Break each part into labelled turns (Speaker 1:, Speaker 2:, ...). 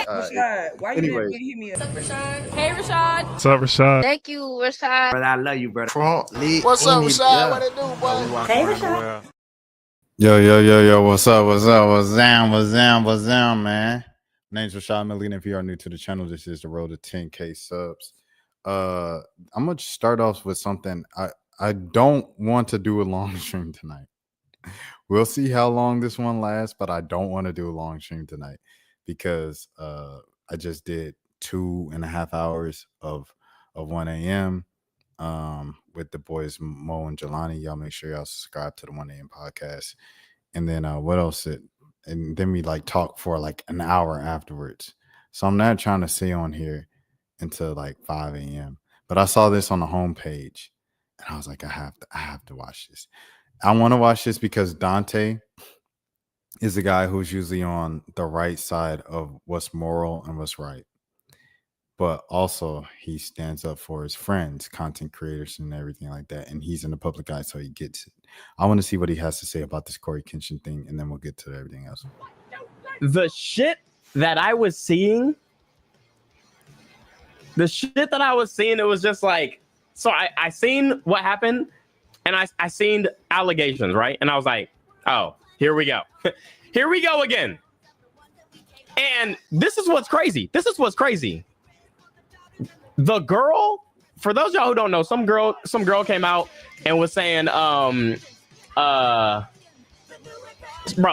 Speaker 1: Rashad, why you didn't hit me up?
Speaker 2: What's up, Rashad? Hey, Rashad.
Speaker 3: What's up, Rashad?
Speaker 2: Thank you, Rashad.
Speaker 4: Brother, I love you, brother.
Speaker 5: What's up, Rashad? What it do, boy?
Speaker 2: Hey, Rashad.
Speaker 6: Yo, what's up, man? My name's Rashad Milligan. If you are new to the channel, this is the road to 10K subs. I'm gonna start off with something. I don't want to do a long stream tonight. We'll see how long this one lasts, but I don't want to do a long stream tonight because I just did 2.5 hours of 1 a.m. With the boys Mo and Jelani. Y'all make sure y'all subscribe to the 1 a.m. podcast. And then what else? And then we like talk for like an hour afterwards. So I'm not trying to stay on here until like 5 a.m. But I saw this on the homepage and I was like, I have to watch this. I want to watch this because Dante is the guy who's usually on the right side of what's moral and what's right. But also he stands up for his friends, content creators and everything like that. And he's in the public eye, so he gets it. I want to see what he has to say about this Corey Kenshin thing, and then we'll get to everything else.
Speaker 7: The shit that I was seeing, it was just like, so I seen what happened, and I seen allegations, right? And I was like, oh, here we go. Here we go again. And this is what's crazy. The girl, for those of y'all who don't know, some girl came out and was saying, bro,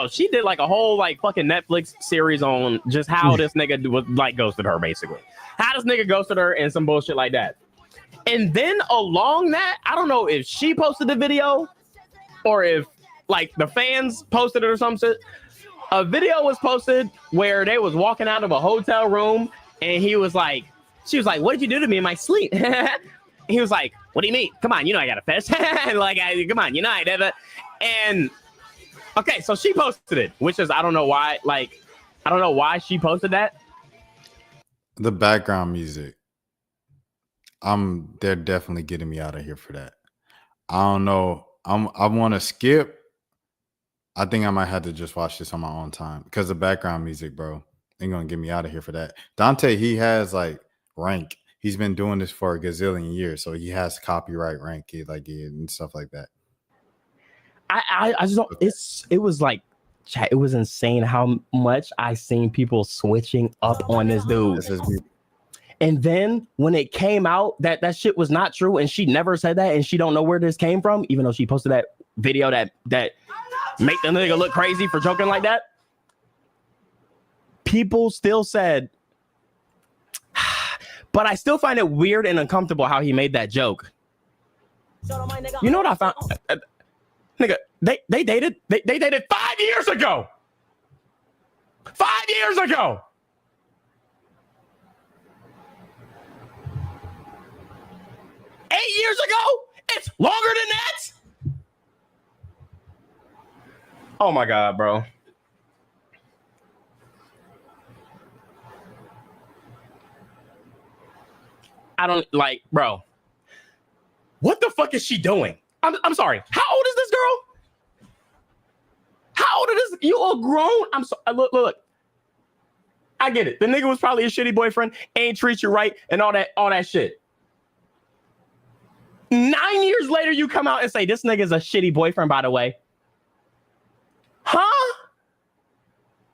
Speaker 7: she did like a whole like fucking Netflix series on just how this nigga was like ghosted her, basically. How this nigga ghosted her and some bullshit like that. And then along that, I don't know if she posted the video or if like the fans posted it or some shit. A video was posted where they was walking out of a hotel room and she was like, what did you do to me in my sleep? He was like, what do you mean? Come on, you know I got a fetish. Come on, you know I never. And okay, so she posted it, which is I don't know why she posted that.
Speaker 6: The background music. They're definitely getting me out of here for that. I don't know. I want to skip. I think I might have to just watch this on my own time because the background music, bro, ain't gonna get me out of here for that. Dante, he has like rank. He's been doing this for a gazillion years, so he has copyright rank, and stuff like that.
Speaker 7: I just don't. It was like, chat. It was insane how much I seen people switching up on this dude. And then when it came out that shit was not true, and she never said that, and she don't know where this came from, even though she posted that video that make the nigga look crazy for joking like that. People still said, but I still find it weird and uncomfortable how he made that joke. You know what I found? Nigga, they dated 5 years ago. 5 years ago. Years ago? It's longer than that? Oh my God, bro. I don't like, bro. What the fuck is she doing? I'm sorry. How old is this girl? How old is this? You are grown. I'm sorry. Look. I get it. The nigga was probably a shitty boyfriend, ain't treat you right, and all that shit. 9 years later, you come out and say this nigga's a shitty boyfriend, by the way. Huh?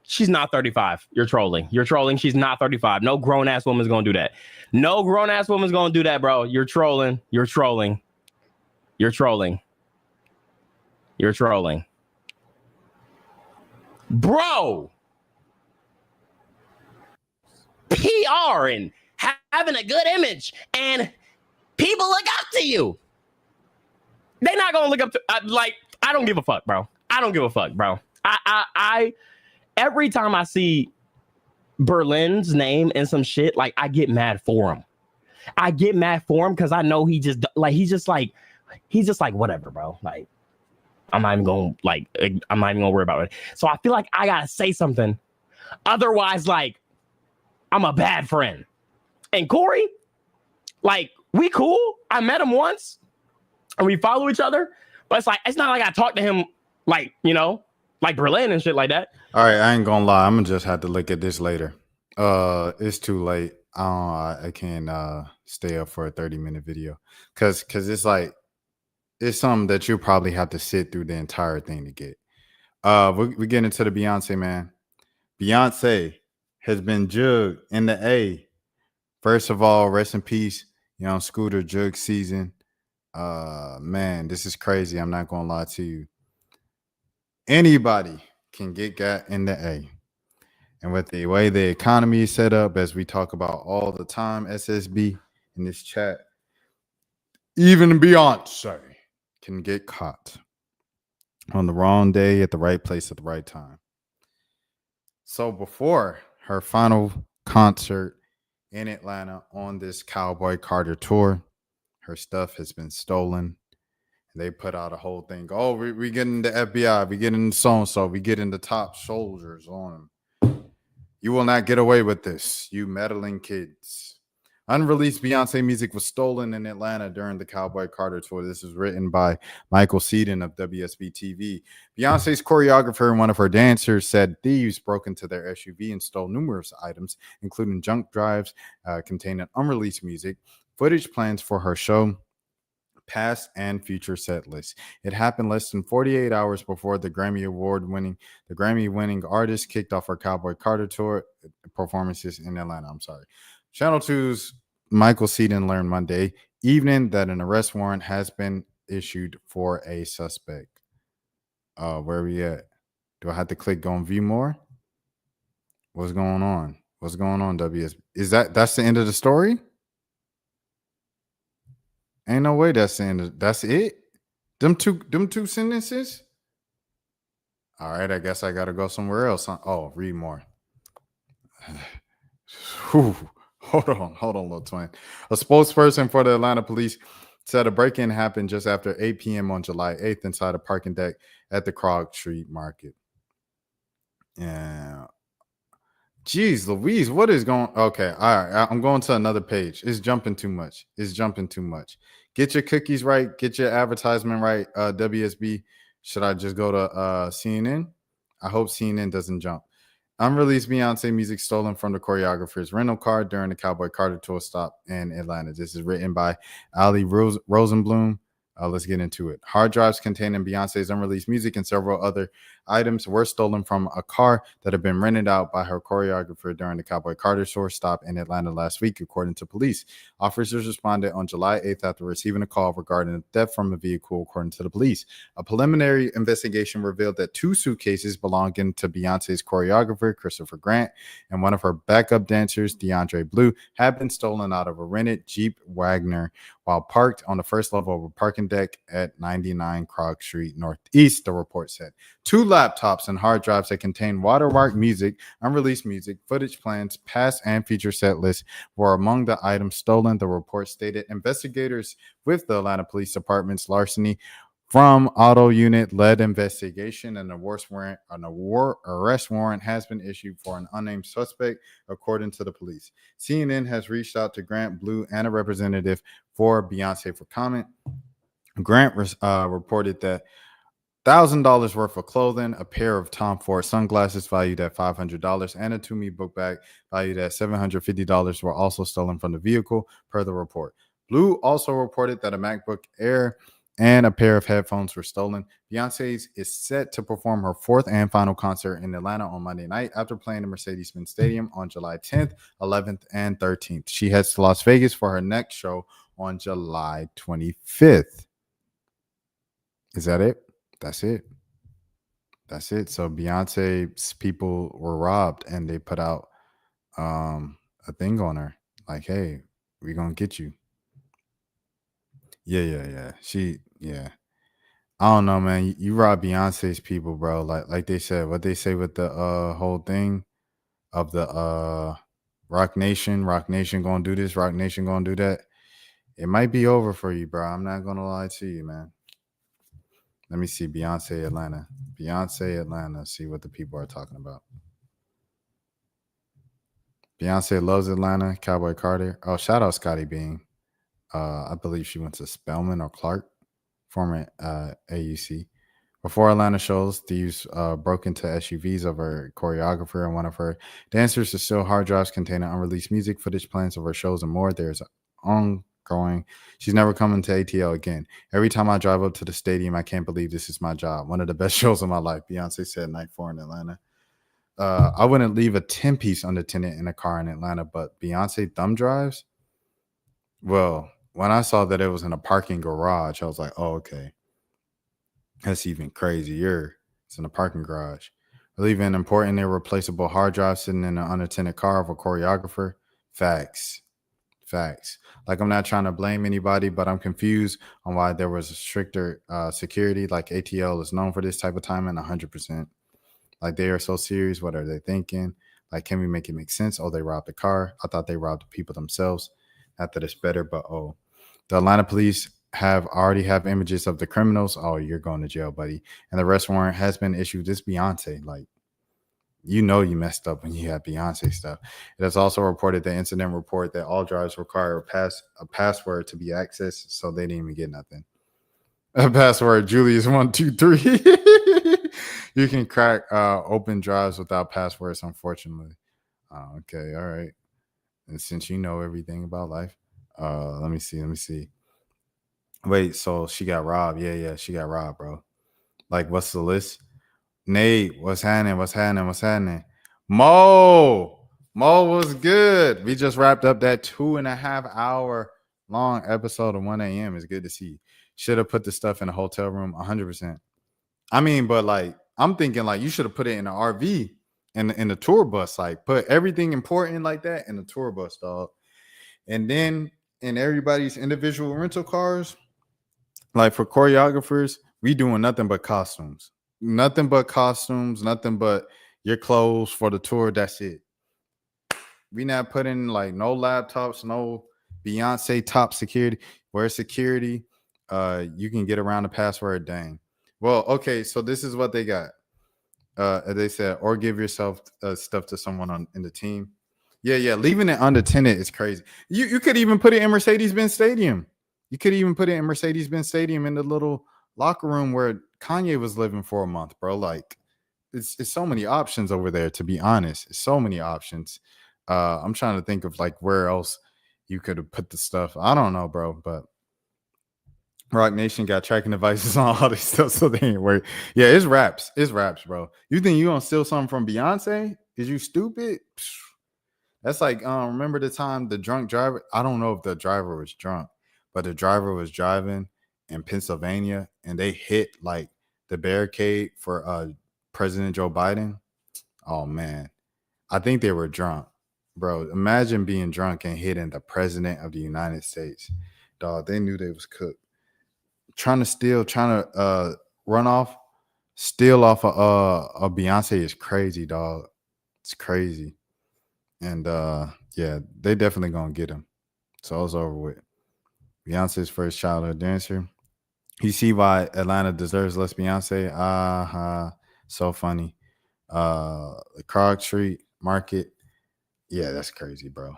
Speaker 7: She's not 35. You're trolling. She's not 35. No grown ass woman's gonna do that. No grown ass woman's gonna do that, bro. You're trolling. Bro. PR and having a good image and people look up to you. They're not gonna look up to I don't give a fuck, bro. I every time I see Berlin's name and some shit, like I get mad for him. Because I know he's just like whatever, bro. Like I'm not even gonna worry about it. So I feel like I gotta say something. Otherwise, like I'm a bad friend. And Corey, like, we cool. I met him once and we follow each other, but it's not like I talk to him like, you know, like Berlin and shit like that.
Speaker 6: All right, I ain't gonna lie. I'm gonna just have to look at this later. It's too late. I can't stay up for a 30-minute video because it's like it's something that you probably have to sit through the entire thing to get. We get into the Beyonce, man. Beyonce has been jugged in the A. First of all, rest in peace, Scooter jug season. Man, this is crazy. I'm not gonna lie to you. Anybody can get got in the A. And with the way the economy is set up, as we talk about all the time, SSB in this chat, even Beyonce can get caught on the wrong day at the right place at the right time. So before her final concert in Atlanta on this Cowboy Carter tour, her stuff has been stolen. They put out a whole thing. Oh, we getting the FBI, we getting so-and-so, we getting the top soldiers on them. You will not get away with this, you meddling kids. Unreleased Beyonce music was stolen in Atlanta during the Cowboy Carter tour. This is written by Michael Seaton of WSB TV. Beyonce's choreographer and one of her dancers said thieves broke into their SUV and stole numerous items, including junk drives containing unreleased music, footage plans for her show, past and future set lists. It happened less than 48 hours before the Grammy-winning artist kicked off her Cowboy Carter tour performances in Atlanta. Channel 2's Michael Seaton learned Monday evening that an arrest warrant has been issued for a suspect. Where are we at? Do I have to click on view more? What's going on? What's going on, WS? That's the end of the story? Ain't no way that's the end. That's it? Them two sentences? All right, I guess I gotta go somewhere else. Oh, read more. Whew. Hold on, little twin. A spokesperson for the Atlanta police said a break-in happened just after 8 p.m. on July 8th inside a parking deck at the Krog Street Market. Yeah. Jeez, Louise, what is going? Okay, all right. I'm going to another page. It's jumping too much. Get your cookies right. Get your advertisement right. WSB. Should I just go to CNN? I hope CNN doesn't jump. Unreleased Beyonce music stolen from the choreographer's rental car during the Cowboy Carter tour stop in Atlanta. This is written by Ali Rosenblum. Let's get into it. Hard drives containing Beyonce's unreleased music and several other items were stolen from a car that had been rented out by her choreographer during the Cowboy Carter tour stop in Atlanta last week, according to police. Officers responded on July 8th after receiving a call regarding a theft from a vehicle, according to the police. A preliminary investigation revealed that 2 suitcases belonging to Beyonce's choreographer, Christopher Grant, and one of her backup dancers, DeAndre Blue, had been stolen out of a rented Jeep Wagner while parked on the first level of a parking deck at 99 Krog Street Northeast, the report said. 2 laptops and hard drives that contain watermark music, unreleased music, footage plans, past and future set lists were among the items stolen, the report stated. Investigators with the Atlanta Police Department's larceny from auto unit led investigation, and arrest warrant has been issued for an unnamed suspect, according to the police. CNN has reached out to Grant Blue and a representative for Beyonce for comment. Grant reported that $1,000 worth of clothing, a pair of Tom Ford sunglasses valued at $500, and a Toomey book bag valued at $750 were also stolen from the vehicle, per the report. Blue also reported that a MacBook Air and a pair of headphones were stolen. Beyonce is set to perform her 4th and final concert in Atlanta on Monday night after playing the Mercedes-Benz Stadium on July 10th, 11th, and 13th. She heads to Las Vegas for her next show on July 25th. Is that it? That's it. So Beyonce's people were robbed, and they put out a thing on her like, "Hey, we're gonna get you." Yeah. I don't know, man. You rob Beyonce's people, bro. Like they said, what they say with the whole thing of the Rock Nation gonna do this, Rock Nation gonna do that. It might be over for you, bro. I'm not gonna lie to you, man. Let me see Beyonce Atlanta. See what the people are talking about. Beyonce loves Atlanta. Cowboy Carter. Oh, shout out Scotty Bean. I believe she went to Spelman or Clark, former AUC. Before Atlanta shows, thieves broke into SUVs of her choreographer and one of her dancers to steal hard drives containing unreleased music, footage, plans of her shows, and more. There's ongoing. She's never coming to ATL again. Every time I drive up to the stadium, I can't believe this is my job. One of the best shows of my life. Beyonce said night 4 in Atlanta. I wouldn't leave a 10-piece unattended in a car in Atlanta, but Beyonce thumb drives? Well, when I saw that it was in a parking garage, I was like, oh, okay. That's even crazier. It's in a parking garage. Leaving an important irreplaceable hard drive sitting in an unattended car of a choreographer. Facts. Like, I'm not trying to blame anybody, but I'm confused on why there was a stricter security. Like, ATL is known for this type of timing 100%. Like, they are so serious. What are they thinking? Like, can we make it make sense? Oh, they robbed the car. I thought they robbed the people themselves. Not that it's better, but oh. The Atlanta police already have images of the criminals. Oh, you're going to jail, buddy. And the arrest warrant has been issued. This Beyonce, like, you know you messed up when you have Beyonce stuff. It has also reported the incident report that all drives require a password to be accessed, so they didn't even get nothing. A password, Julius123. You can crack open drives without passwords, unfortunately. Okay, all right. And since you know everything about life, let me see. Wait, so she got robbed. Yeah, she got robbed, bro. Like, what's the list? Nate, what's happening? Mo was good. We just wrapped up that 2.5 hour long episode of 1 a.m. It's good to see you. Should have put the stuff in a hotel room 100%. I mean, but like, I'm thinking like you should have put it in an RV in the tour bus. Like, put everything important like that in the tour bus, dog. And then in everybody's individual rental cars, like for choreographers, we doing nothing but costumes. Nothing but your clothes for the tour. That's it. We not putting like no laptops, no Beyonce top security. Where's security? You can get around the password. Dang. Well, okay, so this is what they got. They said, or give yourself stuff to someone in the team. Yeah. Leaving it unattended is crazy. You could even put it in Mercedes-Benz Stadium. You could even put it in Mercedes-Benz Stadium in the little locker room where Kanye was living for a month, bro. Like, it's so many options over there, to be honest. It's so many options. I'm trying to think of like where else you could have put the stuff. I don't know, bro, but Rock Nation got tracking devices on all this stuff, so they ain't worried. Yeah, it's raps. It's raps, bro. You think you gonna steal something from Beyonce? Is you stupid? That's like, remember the time the drunk driver? I don't know if the driver was drunk, but the driver was driving in Pennsylvania and they hit like the barricade for President Joe Biden. Oh man, I think they were drunk, bro. Imagine being drunk and hitting the president of the United States. Dog, they knew they was cooked. Trying to run off, steal off a Beyonce is crazy, dog. It's crazy. And yeah, they definitely gonna get him. So it's over with. Beyonce's first childhood dancer. You see why Atlanta deserves less Beyonce? So funny. The Krog Street Market. Yeah, that's crazy, bro.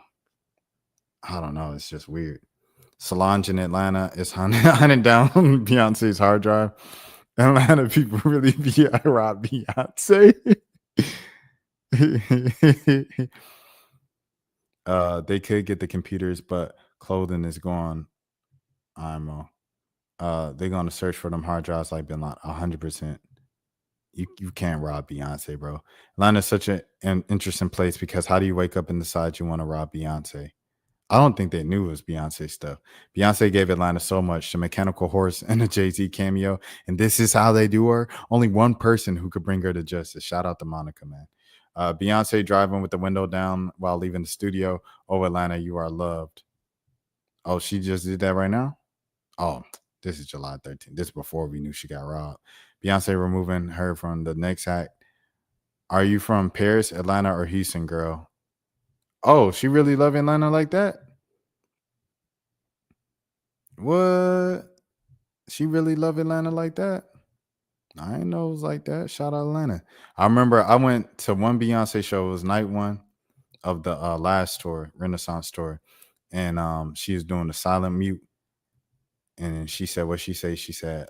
Speaker 6: I don't know. It's just weird. Solange in Atlanta is hunting down Beyonce's hard drive. Atlanta people really be rob Beyonce. They could get the computers, but clothing is gone. IMO. They're gonna search for them hard drives like Bin Laden. 100%. You can't rob Beyonce, bro. Atlanta's such an interesting place because how do you wake up and decide you want to rob Beyonce? I don't think they knew it was Beyonce stuff. Beyonce gave Atlanta so much, the Mechanical Horse and the Jay-Z cameo, and this is how they do her. Only one person who could bring her to justice. Shout out to Monica, man. Beyonce driving with the window down while leaving the studio. Oh, Atlanta, you are loved. Oh, she just did that right now? Oh, this is July 13th. This is before we knew she got robbed. Beyonce removing her from the next act. Are you from Paris, Atlanta, or Houston, girl? Oh, she really love Atlanta like that? What? She really love Atlanta like that? I didn't know it was like that. Shout out Atlanta. I remember I went to one Beyonce show. It was night one of the last tour, Renaissance tour. And she was doing the silent mute. And she said what she said. She said,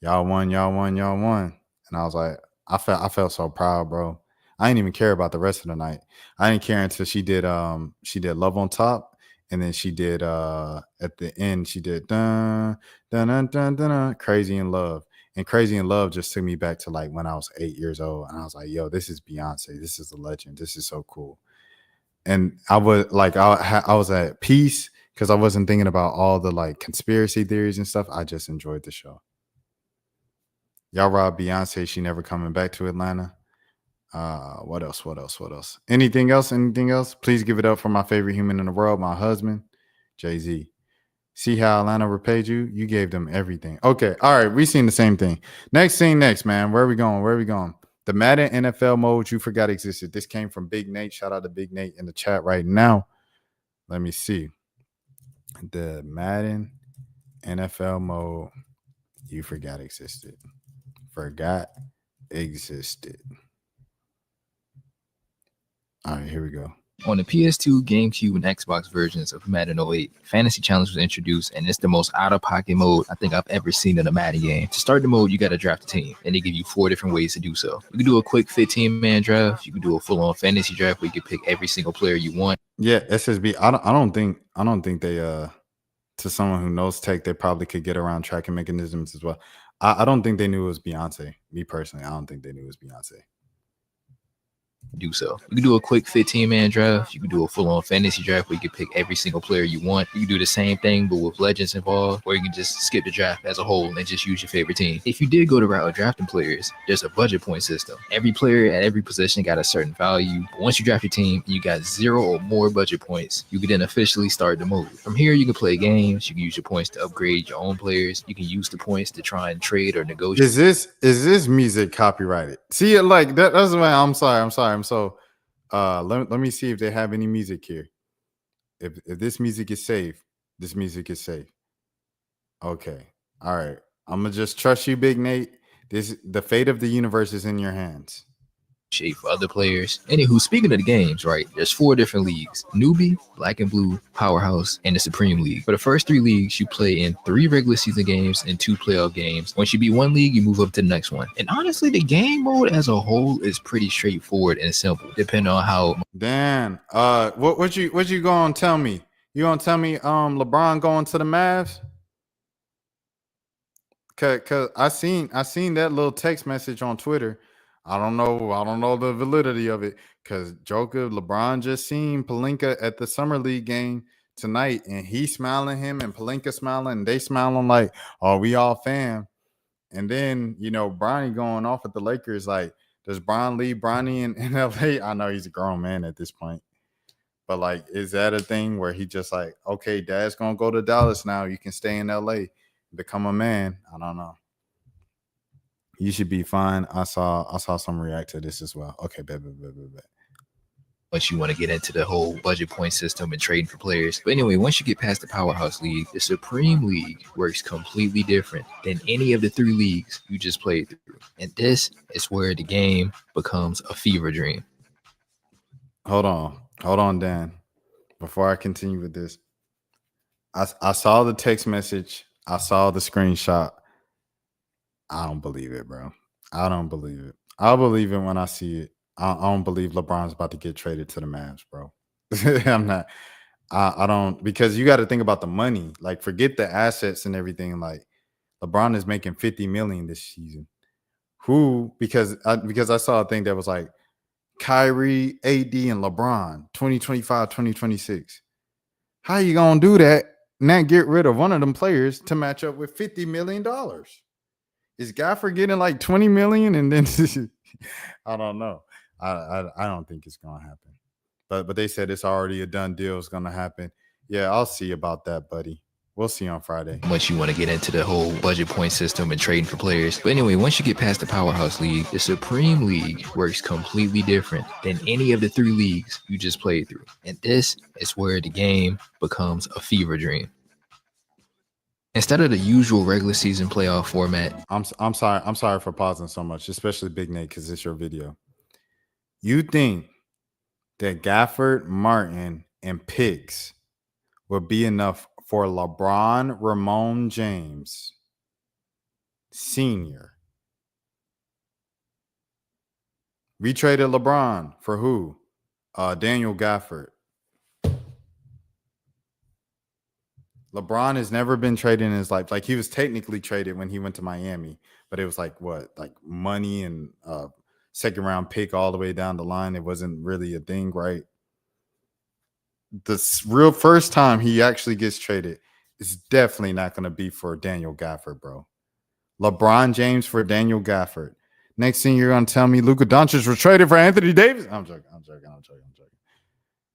Speaker 6: y'all won. And I was like, I felt so proud, bro. I didn't even care about the rest of the night. I didn't care until she did Love on Top, and then she did at the end she did dun, dun, dun, dun, dun, dun, Crazy in Love. And Crazy in Love just took me back to like when I was 8 years old, and I was like, yo, this is Beyonce. This is a legend. This is so cool. And I was like, I was at peace because I wasn't thinking about all the like conspiracy theories and stuff. I just enjoyed the show. Y'all robbed Beyonce. She never coming back to Atlanta. What else? Anything else? Please give it up for my favorite human in the world, my husband, Jay-Z. See how Atlanta repaid you? You gave them everything. Okay. All right. We seen the same thing. Next, man. Where are we going? The Madden NFL mode you forgot existed. This came from Big Nate. Shout out to Big Nate in the chat right now. Let me see. The Madden NFL mode you forgot existed. All right, here we go.
Speaker 3: On the PS2, GameCube, and Xbox versions of Madden 08, Fantasy Challenge was introduced, and it's the most out-of-pocket mode I think I've ever seen in a Madden game. To start the mode, you got to draft a team, and they give you 4 different ways to do so. You can do a quick 15-man draft. You can do a full-on fantasy draft where you can pick every single player you want.
Speaker 6: Yeah, SSB. I don't think they to someone who knows tech, they probably could get around tracking mechanisms as well. I don't think they knew it was Beyonce. Me personally, I don't think they knew it was Beyonce.
Speaker 3: Do so. You can do a quick 15-man draft. You can do a full-on fantasy draft where you can pick every single player you want. You can do the same thing but with legends involved, or you can just skip the draft as a whole and just use your favorite team. If you did go the route of drafting players, there's a budget point system. Every player at every position got a certain value. Once you draft your team, you got 0 or more budget points. You can then officially start the mode. From here, you can play games. You can use your points to upgrade your own players. You can use the points to try and trade or negotiate.
Speaker 6: Is this music copyrighted? See, like that's why I'm sorry. So let me see if they have any music here. If this music is safe, Okay. All right. I'm gonna just trust you, Big Nate. The fate of the universe is in your hands.
Speaker 3: Shape for other players. Anywho, speaking of the games, right, there's 4 different leagues: Newbie, Black and Blue, Powerhouse, and the Supreme League. For the first 3 leagues, you play in 3 regular season games and 2 playoff games. Once you beat one league, you move up to the next one. And honestly, the game mode as a whole is pretty straightforward and simple, depending on how.
Speaker 6: Dan, what you gonna tell me? You gonna tell me LeBron going to the Mavs? Cause I seen that little text message on Twitter. I don't know the validity of it, because Joker LeBron just seen Pelinka at the Summer League game tonight, and he smiling him and Pelinka smiling, and they smiling like, oh, we all fam. And then, Bronny going off at the Lakers, like, does Bron leave Bronny in LA? I know he's a grown man at this point, but like, is that a thing where he just like, okay, dad's gonna go to Dallas now, you can stay in LA, become a man? I don't know. You should be fine. I saw some react to this as well. Okay, bet.
Speaker 3: Once you want to get into the whole budget point system and trading for players. But anyway, once you get past the Powerhouse League, the Supreme League works completely different than any of the 3 leagues you just played through. And this is where the game becomes a fever dream.
Speaker 6: Hold on, Dan. Before I continue with this, I saw the text message. I saw the screenshot. I don't believe it, bro. I don't believe it. I'll believe it when I see it. I don't believe LeBron's about to get traded to the Mavs, bro. I'm not. I don't, because you got to think about the money. Like, forget the assets and everything. Like, LeBron is making $50 million this season. Because I saw a thing that was like Kyrie, AD, and LeBron 2025, 2026. How you gonna do that? Not get rid of one of them players to match up with $50 million? Is Gafford getting like 20 million? And then I don't know. I don't think it's gonna happen. But they said it's already a done deal. It's gonna happen. Yeah, I'll see about that, buddy. We'll see on Friday.
Speaker 3: Once you want to get into the whole budget point system and trading for players. But anyway, once you get past the Powerhouse League, the Supreme League works completely different than any of the 3 leagues you just played through. And this is where the game becomes a fever dream. Instead of the usual regular season playoff format.
Speaker 6: I'm sorry for pausing so much, especially Big Nate, because it's your video. You think that Gafford, Martin, and picks would be enough for LeBron, Ramon James Sr. We traded LeBron for who? Daniel Gafford. LeBron has never been traded in his life. Like, he was technically traded when he went to Miami, but it was like what? Like money and second round pick all the way down the line. It wasn't really a thing, right? The real first time he actually gets traded is definitely not going to be for Daniel Gafford, bro. LeBron James for Daniel Gafford. Next thing you're going to tell me Luka Doncic was traded for Anthony Davis? I'm joking.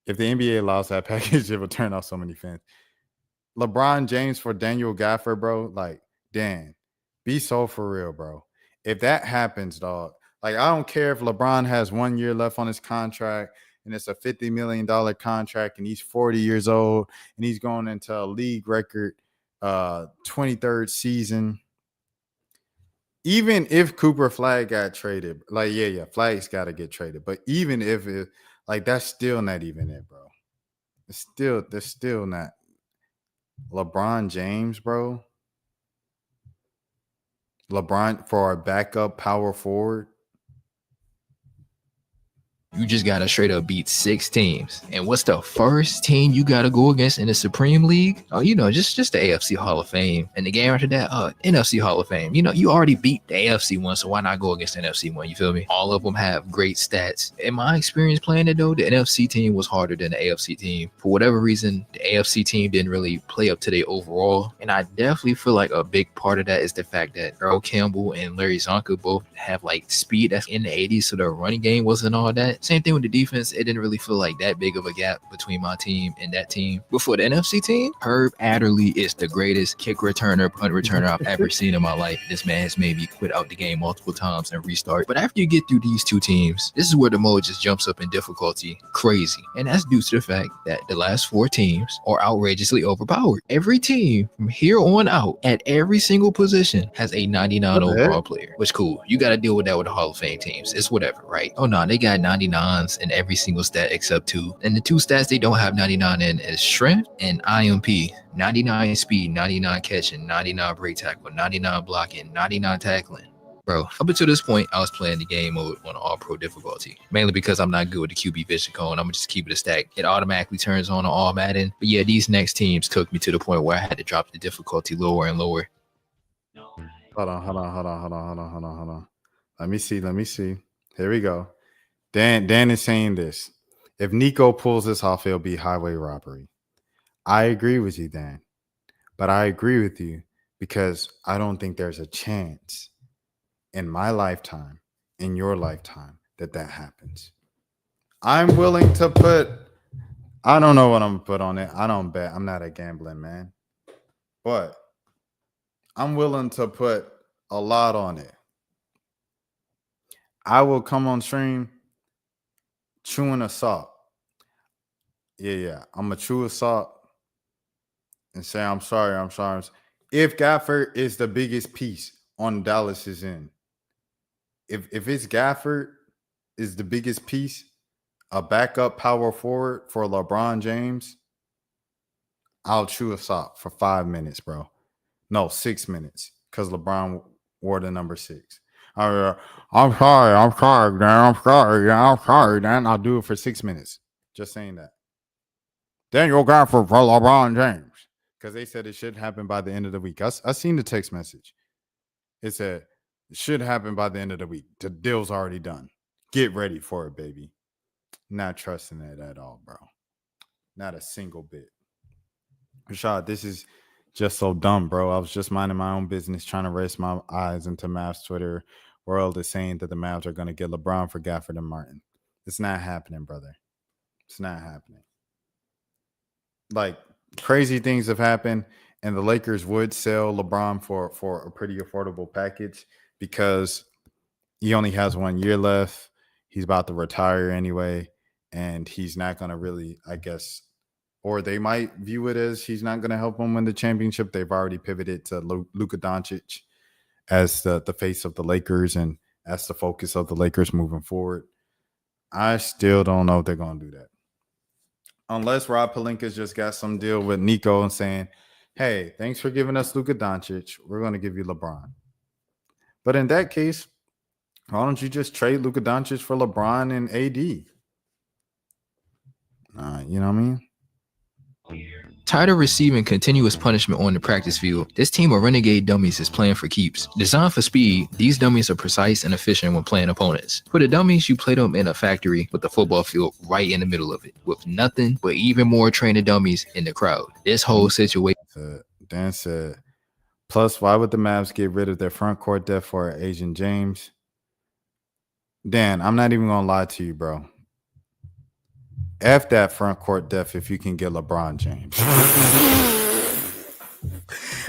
Speaker 6: If the NBA allows that package, it will turn off so many fans. LeBron James for Daniel Gafford, bro. Like, Dan, be so for real, bro. If that happens, dog, like, I don't care if LeBron has 1 year left on his contract and it's a $50 million contract and he's 40 years old and he's going into a league record 23rd season. Even if Cooper Flag got traded, like, yeah, Flag's got to get traded. But even if it, like, that's still not even it, bro. They're still not. LeBron James, bro. LeBron for a backup power forward.
Speaker 3: You just gotta straight up beat 6 teams. And what's the first team you gotta go against in the Supreme League? Oh, just the AFC Hall of Fame. And the game after that, NFC Hall of Fame. You already beat the AFC one, so why not go against the NFC one? You feel me? All of them have great stats. In my experience playing it though, the NFC team was harder than the AFC team. For whatever reason, the AFC team didn't really play up to their overall. And I definitely feel like a big part of that is the fact that Earl Campbell and Larry Zonka both have like speed that's in the 80s, so their running game wasn't all that. Same thing with the defense. It didn't really feel like that big of a gap between my team and that team. But for the NFC team, Herb Adderley is the greatest kick returner, punt returner I've ever seen in my life. This man has made me quit out the game multiple times and restart. But after you get through these two teams, this is where the mode just jumps up in difficulty crazy. And that's due to the fact that the last 4 teams are outrageously overpowered. Every team from here on out at every single position has a 99 overall player, which cool. You got to deal with that with the Hall of Fame teams. It's whatever, right? Oh no, they got 99s in every single stat except 2. And the 2 stats they don't have 99 in is strength and IMP. 99 speed, 99 catching, 99 break tackle, 99 blocking, 99 tackling. Bro, up until this point, I was playing the game mode on all-pro difficulty. Mainly because I'm not good with the QB vision cone. I'm going to just keep it a stack. It automatically turns on all Madden. But yeah, these next teams took me to the point where I had to drop the difficulty lower and lower.
Speaker 6: Hold on. Let me see. Here we go. Dan is saying this. If Nico pulls this off, it'll be highway robbery. I agree with you, Dan. But I agree with you because I don't think there's a chance in my lifetime, in your lifetime, that happens. I'm willing to put, I don't know what I'm going to put on it. I don't bet. I'm not a gambling man. But I'm willing to put a lot on it. I will come on stream chewing a sock. Yeah. I'm going to chew a sock and say, I'm sorry. If Gafford is the biggest piece on Dallas's end, if it's Gafford is the biggest piece, a backup power forward for LeBron James, I'll chew a sock for 5 minutes, bro. No, 6 minutes, because LeBron wore the number 6. I'm sorry, Dan. I'll do it for 6 minutes. Just saying that. Daniel Gafford for LeBron James. Because they said it should happen by the end of the week. I seen the text message. It said, it should happen by the end of the week. The deal's already done. Get ready for it, baby. Not trusting it at all, bro. Not a single bit. Rashad, this is just so dumb, bro. I was just minding my own business, trying to race my eyes into Mavs Twitter world is saying that the Mavs are going to get LeBron for Gafford and Martin. It's not happening, brother. It's not happening. Like, crazy things have happened, and the Lakers would sell LeBron for a pretty affordable package because he only has 1 year left. He's about to retire anyway, and he's not going to really, I guess, or they might view it as he's not going to help them win the championship. They've already pivoted to Luka Doncic as the face of the Lakers and as the focus of the Lakers moving forward. I still don't know if they're going to do that. Unless Rob Pelinka's just got some deal with Nico and saying, hey, thanks for giving us Luka Doncic. We're going to give you LeBron. But in that case, why don't you just trade Luka Doncic for LeBron and AD? You know what I mean?
Speaker 3: Tired of receiving continuous punishment on the practice field, this team of renegade dummies is playing for keeps. Designed for speed, these dummies are precise and efficient when playing opponents. For the dummies, you play them in a factory with the football field right in the middle of it, with nothing but even more trained dummies in the crowd. This whole situation...
Speaker 6: Dan said, plus, why would the Mavs get rid of their front court depth for Asian James? Dan, I'm not even going to lie to you, bro. F that front court depth if you can get LeBron James.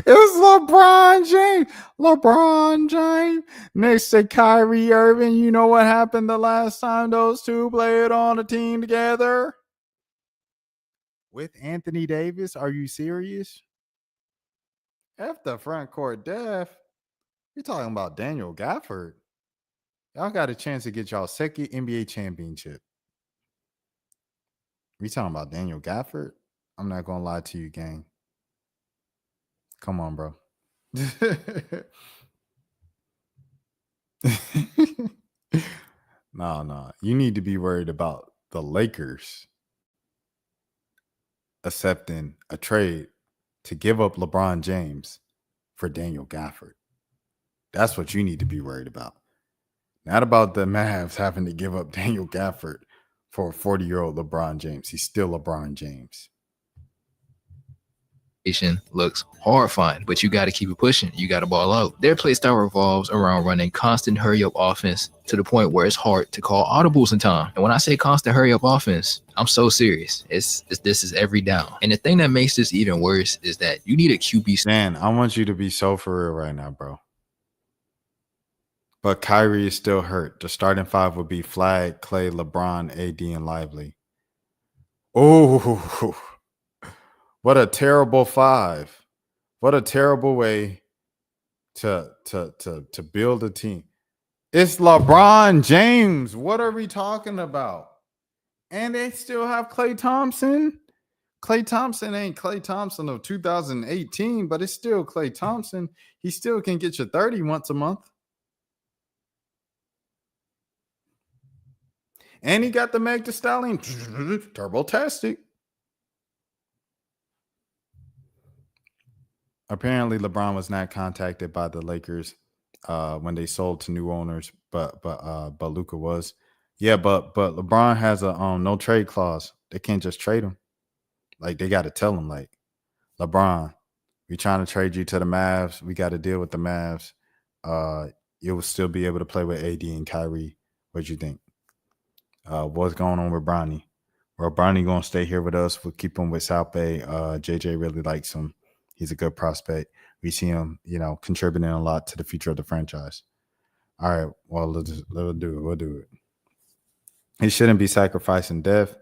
Speaker 6: It's LeBron James. LeBron James next to Kyrie Irving. You know what happened the last time those two played on a team together? With Anthony Davis? Are you serious? F the front court depth. You're talking about Daniel Gafford. Y'all got a chance to get y'all second NBA championship. We talking about Daniel Gafford? I'm not gonna lie to you, gang. Come on, bro. No. You need to be worried about the Lakers accepting a trade to give up LeBron James for Daniel Gafford. That's what you need to be worried about. Not about the Mavs having to give up Daniel Gafford for a 40-year-old LeBron James. He's still LeBron James.
Speaker 3: Looks horrifying, but you got to keep it pushing. You got to ball out. Their play style revolves around running constant hurry-up offense to the point where it's hard to call audibles in time. And when I say constant hurry-up offense, I'm so serious. This is every down. And the thing that makes this even worse is that you need a QB.
Speaker 6: Man, I want you to be so for real right now, bro. But Kyrie is still hurt. The starting five would be Flag, Clay, LeBron, AD, and Lively. Oh, what a terrible five. What a terrible way to build a team. It's LeBron James. What are we talking about? And they still have Klay Thompson. Klay Thompson ain't Klay Thompson of 2018, but it's still Klay Thompson. He still can get you 30 once a month. And he got the Meg Thee Stallion turbo-tastic. Apparently, LeBron was not contacted by the Lakers when they sold to new owners, but Luka was. Yeah, but LeBron has a no trade clause. They can't just trade him. Like, they got to tell him, like, LeBron, we trying to trade you to the Mavs. We got to deal with the Mavs. You will still be able to play with AD and Kyrie. What you think? What's going on with Bronny? Well, Bronny going to stay here with us. We'll keep him with South Bay. JJ really likes him. He's a good prospect. We see him, contributing a lot to the future of the franchise. All right, well, let's do it. We'll do it. He shouldn't be sacrificing depth.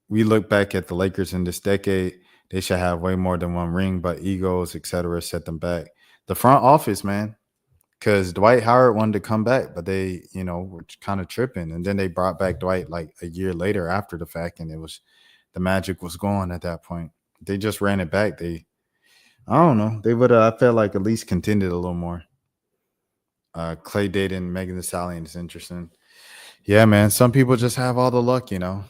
Speaker 6: We look back at the Lakers in this decade. They should have way more than one ring, but egos, etc., set them back. The front office, man. Because Dwight Howard wanted to come back, but they, were kind of tripping. And then they brought back Dwight like a year later after the fact, and the magic was gone at that point. They just ran it back. I don't know. They would have, I felt like, at least contended a little more. Clay dating Megan Thee Stallion is interesting. Yeah, man. Some people just have all the luck, Can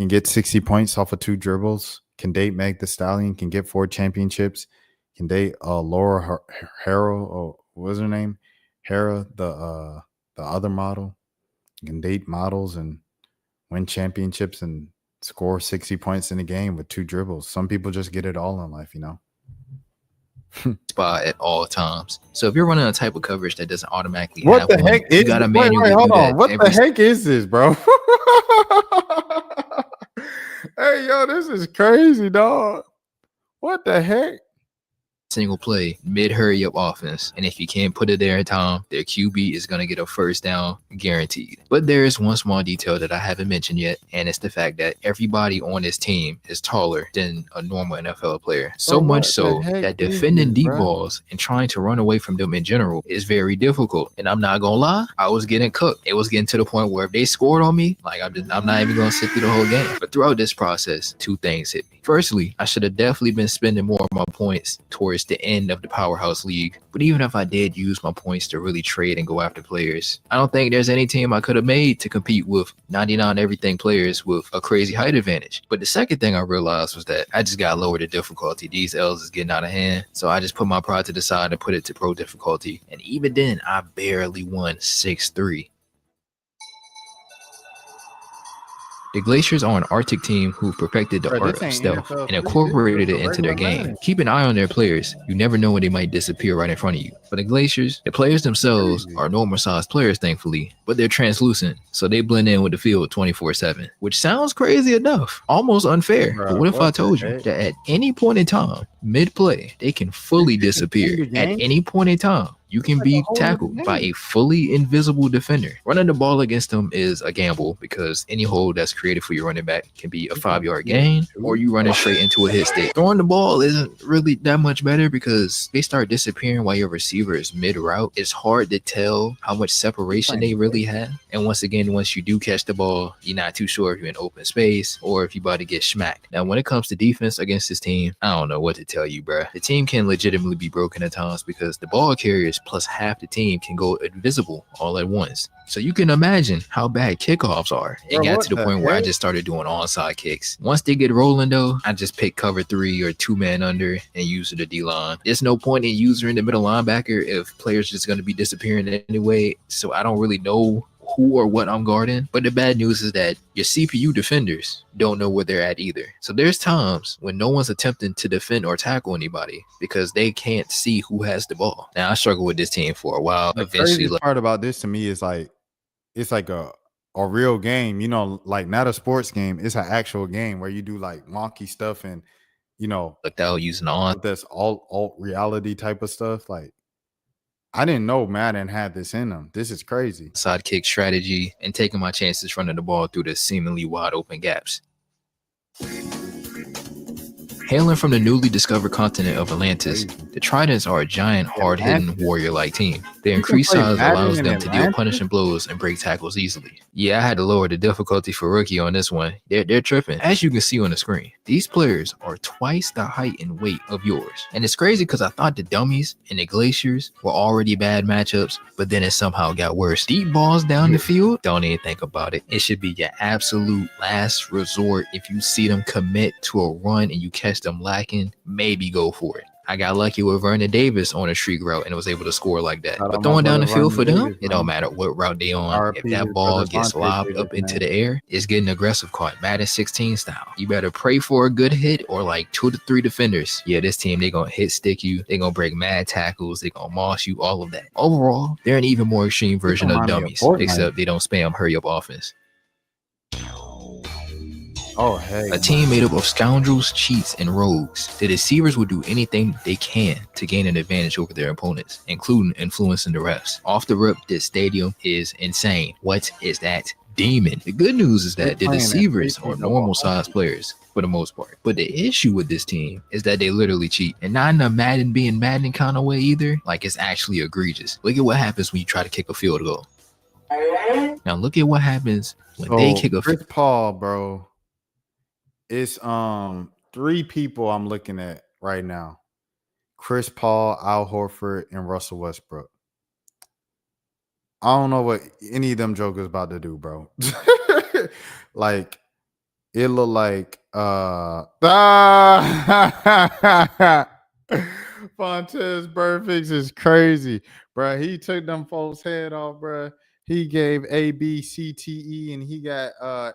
Speaker 6: get 60 points off of 2 dribbles. Can date Meg Thee Stallion. Can get 4 championships. Can date Laura Harrell. What was her name? Hera, the other model. You can date models and win championships and score 60 points in a game with 2 dribbles. Some people just get it all in life,
Speaker 3: Spot at all times. So if you're running a type of coverage that doesn't automatically
Speaker 6: what the heck is
Speaker 3: you got to manually
Speaker 6: hold
Speaker 3: do
Speaker 6: on.
Speaker 3: that.
Speaker 6: What the heck is this, bro? Hey, yo, this is crazy, dog. What the heck?
Speaker 3: Single play, mid hurry up offense. And if you can't put it there in time, their QB is going to get a first down guaranteed. But there is one small detail that I haven't mentioned yet, and it's the fact that everybody on this team is taller than a normal NFL player. So much so that defending deep balls and trying to run away from them in general is very difficult. And I'm not going to lie, I was getting cooked. It was getting to the point where if they scored on me, like I'm not even going to sit through the whole game. But throughout this process, 2 things hit me. Firstly, I should have definitely been spending more of my points towards the end of the Powerhouse League. But even if I did use my points to really trade and go after players, I don't think there's any team I could have made to compete with 99 everything players with a crazy height advantage. But the second thing I realized was that I just got lower the difficulty. These L's is getting out of hand. So I just put my pride to the side and put it to pro difficulty. And even then, I barely won 6-3. The Glaciers are an Arctic team who perfected the art of stealth and incorporated it into their game. Keep an eye on their players. You never know when they might disappear right in front of you. For the Glaciers, the players themselves are normal-sized players, thankfully, but they're translucent, so they blend in with the field 24/7, which sounds crazy enough, almost unfair. But what if I told you that at any point in time, mid-play, they can fully disappear at any point in time? You can be tackled by a fully invisible defender. Running the ball against them is a gamble because any hole that's created for your running back can be a 5-yard gain or you running straight into a hit stick. Throwing the ball isn't really that much better because they start disappearing while your receiver is mid-route. It's hard to tell how much separation they really have. And once again, once you do catch the ball, you're not too sure if you're in open space or if you're about to get smacked. Now, when it comes to defense against this team, I don't know what to tell you, bruh. The team can legitimately be broken at times because the ball carriers plus half the team can go invisible all at once. So you can imagine how bad kickoffs are. It got to the point where I just started doing onside kicks. Once they get rolling though, I just pick cover 3 or 2-man under and use the D-line. There's no point in user in the middle linebacker if players just going to be disappearing anyway. So I don't really know who or what I'm guarding. But the bad news is that your CPU defenders don't know where they're at either. So there's times when no one's attempting to defend or tackle anybody because they can't see who has the ball. Now I struggled with this team for a while.
Speaker 6: The
Speaker 3: Eventually,
Speaker 6: crazy part about this to me is like it's like a real game, you know, like not a sports game. It's an actual game where you do like wonky stuff and you know,
Speaker 3: without using on
Speaker 6: that's alt reality type of stuff. Like I didn't know Madden had this in them. This is crazy.
Speaker 3: Sidekick strategy and taking my chances running the ball through the seemingly wide open gaps. Hailing from the newly discovered continent of Atlantis, the Tridents are a giant, hard-hitting, warrior-like team. Their increased size allows them to deal punishing blows and break tackles easily. Yeah, I had to lower the difficulty for rookie on this one. They're tripping. As you can see on the screen, these players are twice the height and weight of yours. And it's crazy because I thought the dummies and the glaciers were already bad matchups, but then it somehow got worse. Deep balls down the field, don't even think about it. It should be your absolute last resort. If you see them commit to a run and you catch them lacking, maybe go for it. I got lucky with Vernon Davis on a streak route and was able to score like that. But throwing down the field for them, it don't matter what route they on. If that ball gets lobbed up into the air, it's getting aggressive caught. Madden 16 style. You better pray for a good hit or like 2 to 3 defenders. Yeah, this team, they gonna hit stick you. They gonna break mad tackles. They gonna moss you, all of that. Overall, they're an even more extreme version of dummies, except they don't spam hurry up offense.
Speaker 6: Oh, hey.
Speaker 3: A team made up of scoundrels, cheats, and rogues. The deceivers will do anything they can to gain an advantage over their opponents, including influencing the refs. Off the rip, this stadium is insane. What is that demon? The good news is that the deceivers are normal-sized players for the most part. But the issue with this team is that they literally cheat. And not in a Madden being Madden kind of way either. Like, it's actually egregious. Look at what happens when you try to kick a field goal. Now, look at what happens when they kick a
Speaker 6: Chris Paul, bro. It's 3 people I'm looking at right now. Chris Paul, Al Horford, and Russell Westbrook. I don't know what any of them jokers about to do, bro. Like, it look like Fontez Burfict is crazy, bro. He took them folks' head off, bro. He gave AB CTE and he got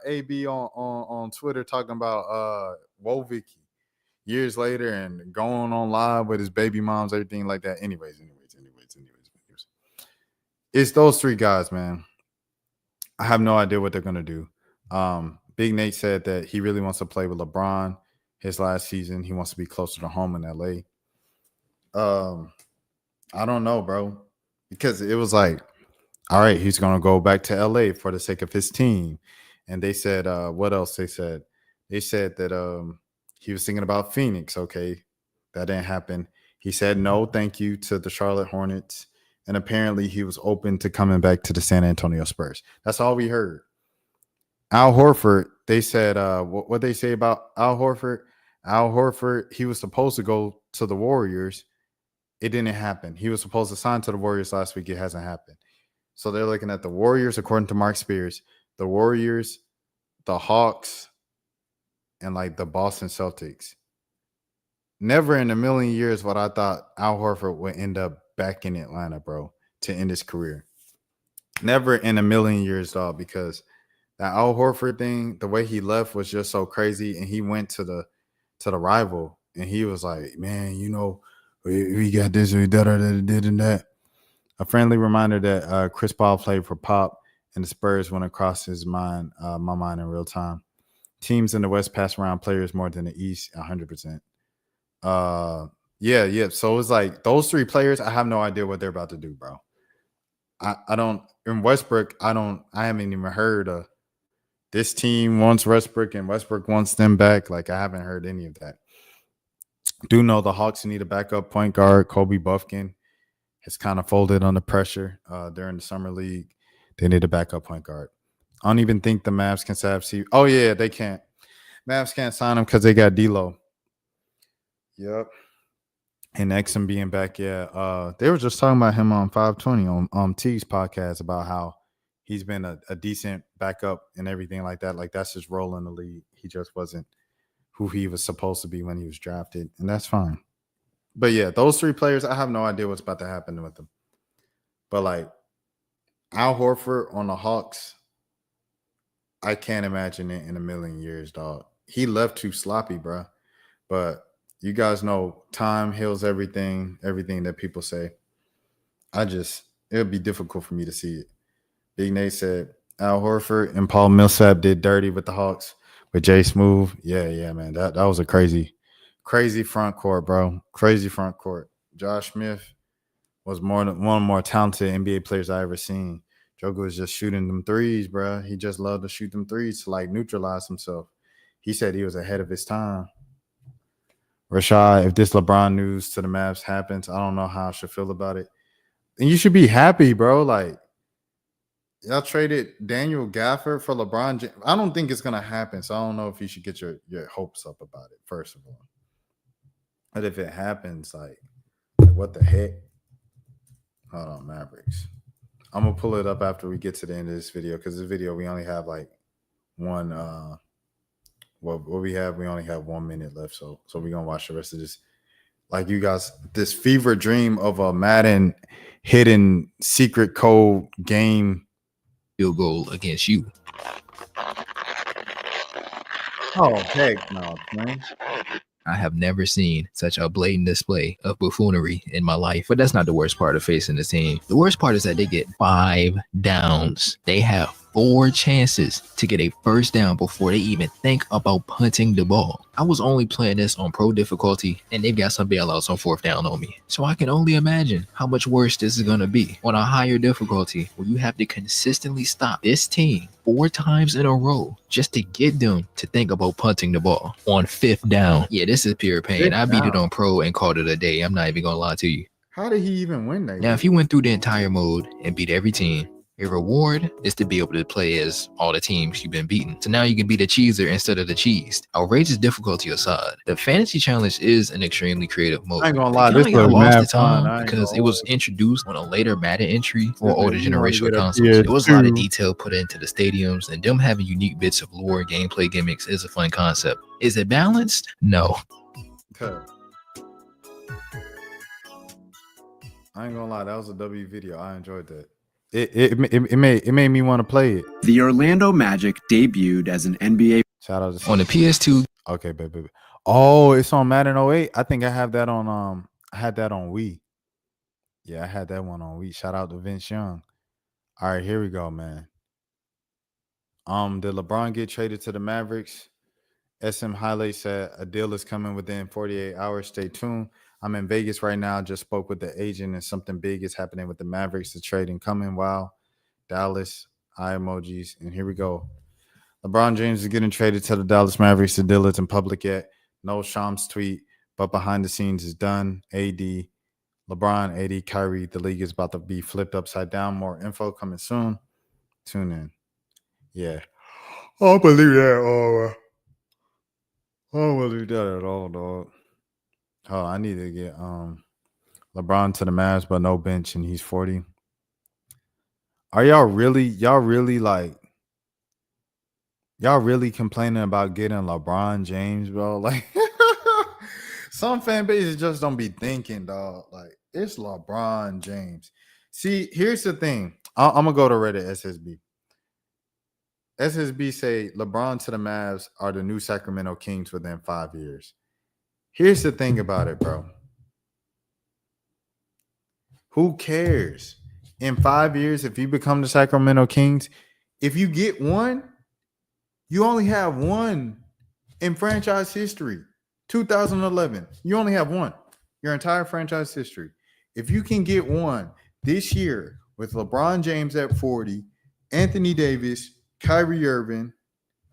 Speaker 6: AB on Twitter talking about Wovicki years later and going on live with his baby moms, everything like that. Anyways. It's those 3 guys, man. I have no idea what they're gonna do. Big Nate said that he really wants to play with LeBron his last season. He wants to be closer to home in LA. I don't know, bro. Because it was like, all right, he's going to go back to LA for the sake of his team. And they said, what else they said? They said that he was thinking about Phoenix. Okay, that didn't happen. He said no, thank you to the Charlotte Hornets. And apparently he was open to coming back to the San Antonio Spurs. That's all we heard. Al Horford, they said, what they say about Al Horford? Al Horford, he was supposed to go to the Warriors. It didn't happen. He was supposed to sign to the Warriors last week. It hasn't happened. So they're looking at the Warriors, according to Mark Spears, the Warriors, the Hawks, and like the Boston Celtics. Never in a million years would I thought Al Horford would end up back in Atlanta, bro, to end his career. Never in a million years, dog, because that Al Horford thing, the way he left was just so crazy. And he went to the rival and he was like, man, you know, we got this, we did and that. A friendly reminder that Chris Paul played for Pop and the Spurs went across my mind in real time. Teams in the West pass around players more than the East, 100%. Yeah. So it's like those three players, I have no idea what they're about to do, bro. I don't in Westbrook, I haven't even heard of this team wants Westbrook and Westbrook wants them back. Like I haven't heard any of that. Do know the Hawks need a backup point guard. Kobe Buffkin has kind of folded under pressure during the summer league. They need a backup point guard. I don't even think the Mavs can have C. Oh yeah, they can't. Mavs can't sign him because they got D'Lo. Yep. And Exum being back, yeah. They were just talking about him on 520 on T's podcast about how he's been a decent backup and everything like that. Like that's his role in the league. He just wasn't who he was supposed to be when he was drafted, and that's fine. But yeah, those three players, I have no idea what's about to happen with them. But like Al Horford on the Hawks, I can't imagine it in a million years, dog. He left too sloppy, bro. But you guys know time heals everything that people say. It'll be difficult for me to see it. Big Nate said Al Horford and Paul Millsap did dirty with the Hawks with Jay Smooth. Yeah, man. That was a crazy front court, bro. Crazy front court. Josh Smith was one of the more talented NBA players I ever seen. Joker was just shooting them threes, bro. He just loved to shoot them threes to like neutralize himself. He said he was ahead of his time. Rashad, if this LeBron news to the Mavs happens, I don't know how I should feel about it. And you should be happy, bro. Like, y'all traded Daniel Gafford for LeBron James. I don't think it's going to happen, so I don't know if you should get your hopes up about it, first of all. But if it happens, like what the heck? Hold on, Mavericks. I'm going to pull it up after we get to the end of this video because this video, we only have like one what we only have 1 minute left, so we're gonna watch the rest of this. Like you guys, this fever dream of a Madden hidden secret code game
Speaker 3: field goal against you.
Speaker 6: Oh heck no, man.
Speaker 3: I have never seen such a blatant display of buffoonery in my life. But that's not the worst part of facing the team. The worst part is that they get 5 downs. They have 4 chances to get a first down before they even think about punting the ball. I was only playing this on pro difficulty, and they've got some bailouts on 4th down on me. So I can only imagine how much worse this is going to be on a higher difficulty where you have to consistently stop this team 4 times in a row just to get them to think about punting the ball on 5th down. Yeah, this is pure pain. I beat it on pro and called it a day. I'm not even going to lie to you.
Speaker 6: How did he even win that?
Speaker 3: Now, if you went through the entire mode and beat every team, your reward is to be able to play as all the teams you've been beating. So now you can be the cheeser instead of the cheesed. Outrageous difficulty aside, the fantasy challenge is an extremely creative mode.
Speaker 6: I ain't gonna lie, this was
Speaker 3: lost
Speaker 6: mad
Speaker 3: the time
Speaker 6: fun.
Speaker 3: because it was introduced on a later Madden entry for older generational consoles. There was a lot of detail put into the stadiums, and them having unique bits of lore, gameplay gimmicks is a fun concept. Is it balanced? No.
Speaker 6: I ain't gonna lie, that was a W video. I enjoyed that. It made me want to play it.
Speaker 4: The Orlando Magic debuted as an NBA.
Speaker 6: Shout out to
Speaker 3: on the PS2.
Speaker 6: Okay, baby. Oh, it's on Madden 08. I think I have that on I had that on Wii. Yeah, I had that one on Wii. Shout out to Vince Young. All right, here we go, man. Did LeBron get traded to the Mavericks? SM Highlight said a deal is coming within 48 hours. Stay tuned. I'm in Vegas right now. Just spoke with the agent, and something big is happening with the Mavericks. The trading coming. Wow. Dallas, eye emojis. And here we go. LeBron James is getting traded to the Dallas Mavericks. The deal isn't public yet. No Shams tweet, but behind the scenes is done. AD, LeBron, AD, Kyrie. The league is about to be flipped upside down. More info coming soon. Tune in. Yeah. I don't believe that. Oh, will do that at all, dog. Oh, I need to get LeBron to the Mavs, but no bench, and he's 40. Are y'all really complaining about getting LeBron James, bro? Like some fan bases just don't be thinking, dog. Like it's LeBron James. See, here's the thing. I'm gonna go to Reddit SSB. SSB say LeBron to the Mavs are the new Sacramento Kings within 5 years. Here's the thing about it, bro. Who cares? In 5 years, if you become the Sacramento Kings, if you get one, you only have one in franchise history. 2011. You only have one. Your entire franchise history. If you can get one this year with LeBron James at 40, Anthony Davis, Kyrie Irving,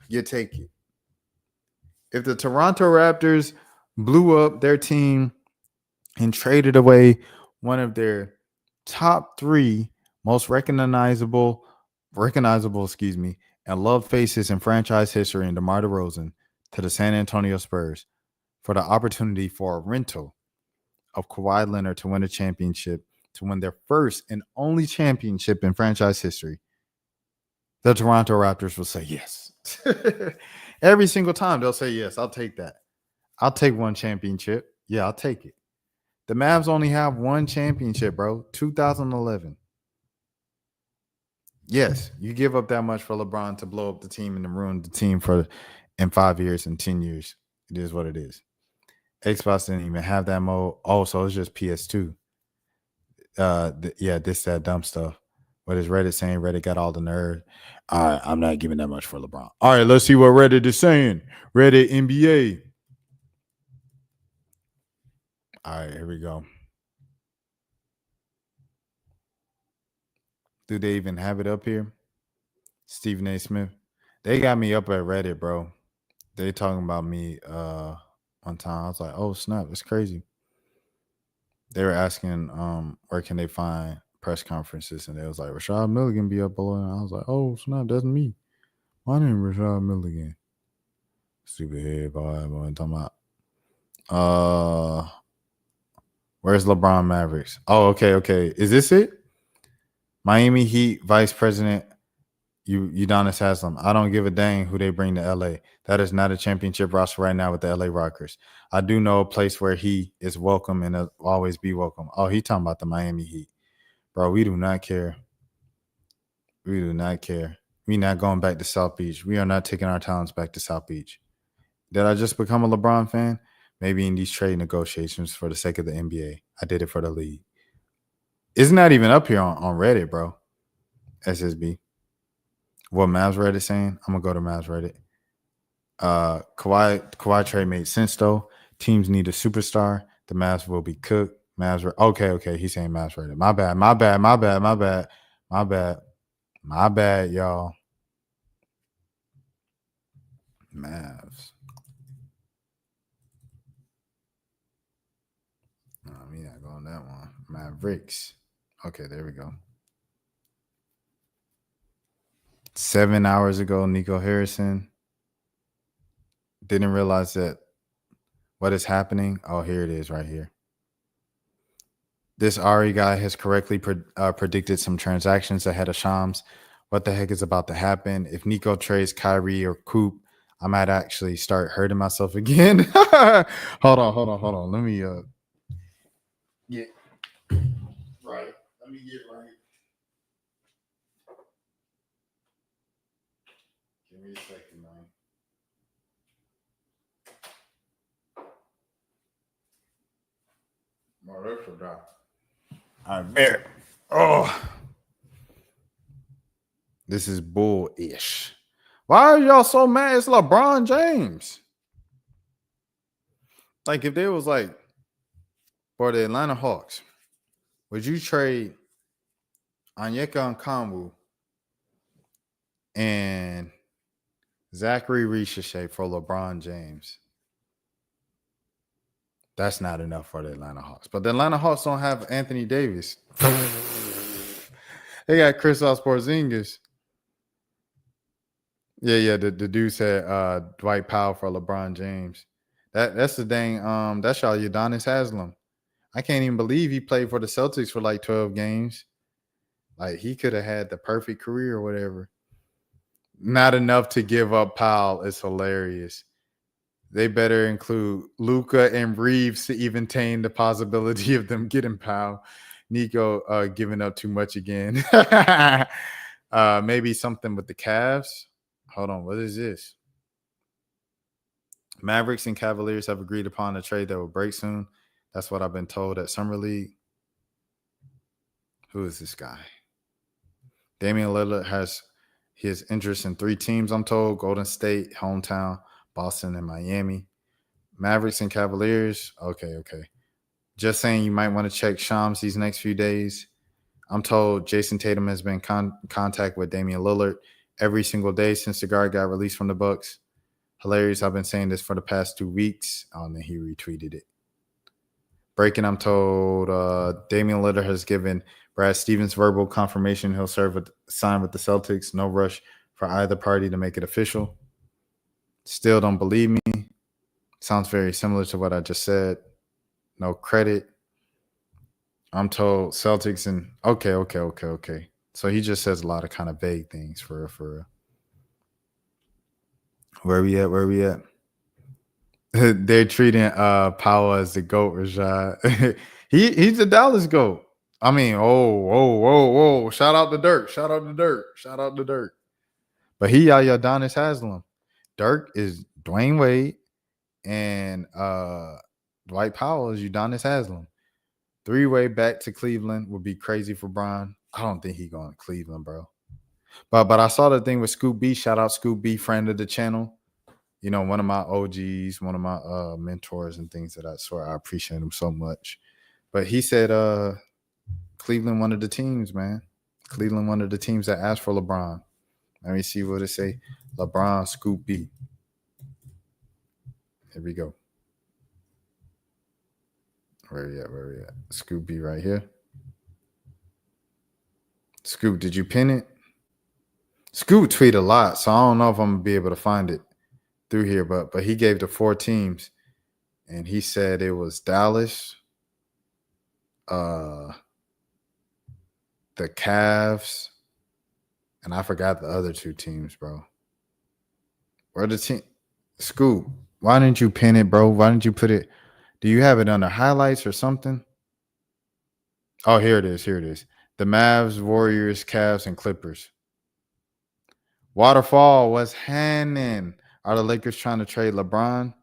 Speaker 6: you take it. If the Toronto Raptors blew up their team and traded away one of their top 3 most recognizable, and loved faces in franchise history in DeMar DeRozan to the San Antonio Spurs for the opportunity for a rental of Kawhi Leonard to win a championship, to win their first and only championship in franchise history, the Toronto Raptors will say yes. Every single time they'll say yes. I'll take that. I'll take one championship. Yeah, I'll take it. The Mavs only have one championship, bro. 2011. Yes, you give up that much for LeBron to blow up the team and to ruin the team in 5 years and 10 years. It is what it is. Xbox didn't even have that mode. Oh, so it's just PS2. That dumb stuff. What is Reddit saying? Reddit got all the nerd. All right, I'm not giving that much for LeBron. All right, let's see what Reddit is saying. Reddit NBA. All right, here we go. Do they even have it up here? Stephen A. Smith. They got me up at Reddit, bro. They talking about me one time. I was like, oh, snap, it's crazy. They were asking where can they find press conferences, and they was like, Rashad Milligan be up below. And I was like, oh, snap, that's me. My name is Rashad Milligan. Stupid head boy, I'm talking about. Where's LeBron Mavericks? Oh, okay. Is this it? Miami Heat Vice President Udonis Haslam. I don't give a dang who they bring to LA. That is not a championship roster right now with the LA Rockers. I do know a place where he is welcome and will always be welcome. Oh, he talking about the Miami Heat. Bro, we do not care. We do not care. We not going back to South Beach. We are not taking our talents back to South Beach. Did I just become a LeBron fan? Maybe in these trade negotiations for the sake of the NBA. I did it for the league. It's not even up here on Reddit, bro. SSB. What Mavs Reddit saying? I'm going to go to Mavs Reddit. Kawhi trade made sense, though. Teams need a superstar. The Mavs will be cooked. Mavs. Okay. He's saying Mavs Reddit. My bad, y'all. Mavs. No, me not going that one. Mavericks. Okay, there we go. 7 hours ago, Nico Harrison. Didn't realize that what is happening. Oh, here it is right here. This Ari guy has correctly predicted some transactions ahead of Shams. What the heck is about to happen? If Nico trades Kyrie or Coop, I might actually start hurting myself again. Hold on. Let me get right. Let me get right. Give me a second, man. My lips are dry. I bet. Oh. This is bullish. Why are y'all so mad? It's LeBron James. Like, if they was like, for the Atlanta Hawks, would you trade Onyeka Okongwu and Zachary Ricochet for LeBron James? That's not enough for the Atlanta Hawks. But the Atlanta Hawks don't have Anthony Davis. They got Kristaps Porzingis. Yeah. The dude said Dwight Powell for LeBron James. That's the dang. That's y'all Udonis Haslam. I can't even believe he played for the Celtics for like 12 games. Like he could have had the perfect career or whatever. Not enough to give up Powell is hilarious. They better include Luka and Reeves to even tame the possibility of them getting Powell. Nico giving up too much again. Maybe something with the Cavs. Hold on, what is this? Mavericks and Cavaliers have agreed upon a trade that will break soon. That's what I've been told at Summer League. Who is this guy? Damian Lillard has his interest in 3 teams, I'm told. Golden State, hometown, Boston, and Miami. Mavericks and Cavaliers. Okay. Just saying you might want to check Shams these next few days. I'm told Jason Tatum has been in contact with Damian Lillard every single day since the guard got released from the Bucks. Hilarious. I've been saying this for the past 2 weeks. And then he retweeted it. Breaking, I'm told Damian Lillard has given Brad Stevens verbal confirmation he'll sign with the Celtics. No rush for either party to make it official. Still don't believe me. Sounds very similar to what I just said. No credit. I'm told Celtics and okay. So he just says a lot of kind of vague things for real. Where we at? They're treating Powell as the GOAT, Rashad. He's the Dallas GOAT. I mean, whoa. Shout out to Dirk. But he Udonis Haslam. Dirk is Dwayne Wade and Dwight Powell is Udonis Haslam. 3-way back to Cleveland would be crazy for Bron. I don't think he's going to Cleveland, bro. But I saw the thing with Scoop B. Shout out Scoop B, friend of the channel. You know, one of my OGs, one of my mentors and things that I swear I appreciate him so much. But he said Cleveland one of the teams, man. Cleveland one of the teams that asked for LeBron. Let me see what it say. LeBron, Scoop B. Here we go. Where we at? Scoop B right here. Scoop, did you pin it? Scoop tweet a lot, so I don't know if I'm going to be able to find it through here, but he gave the 4 teams, and he said it was Dallas, the Cavs, and I forgot the other 2 teams, bro. Where the team? Scoop, why didn't you pin it, bro? Why didn't you put it? Do you have it under highlights or something? Oh, here it is. The Mavs, Warriors, Cavs, and Clippers. Waterfall, what's happening? Are the Lakers trying to trade LeBron?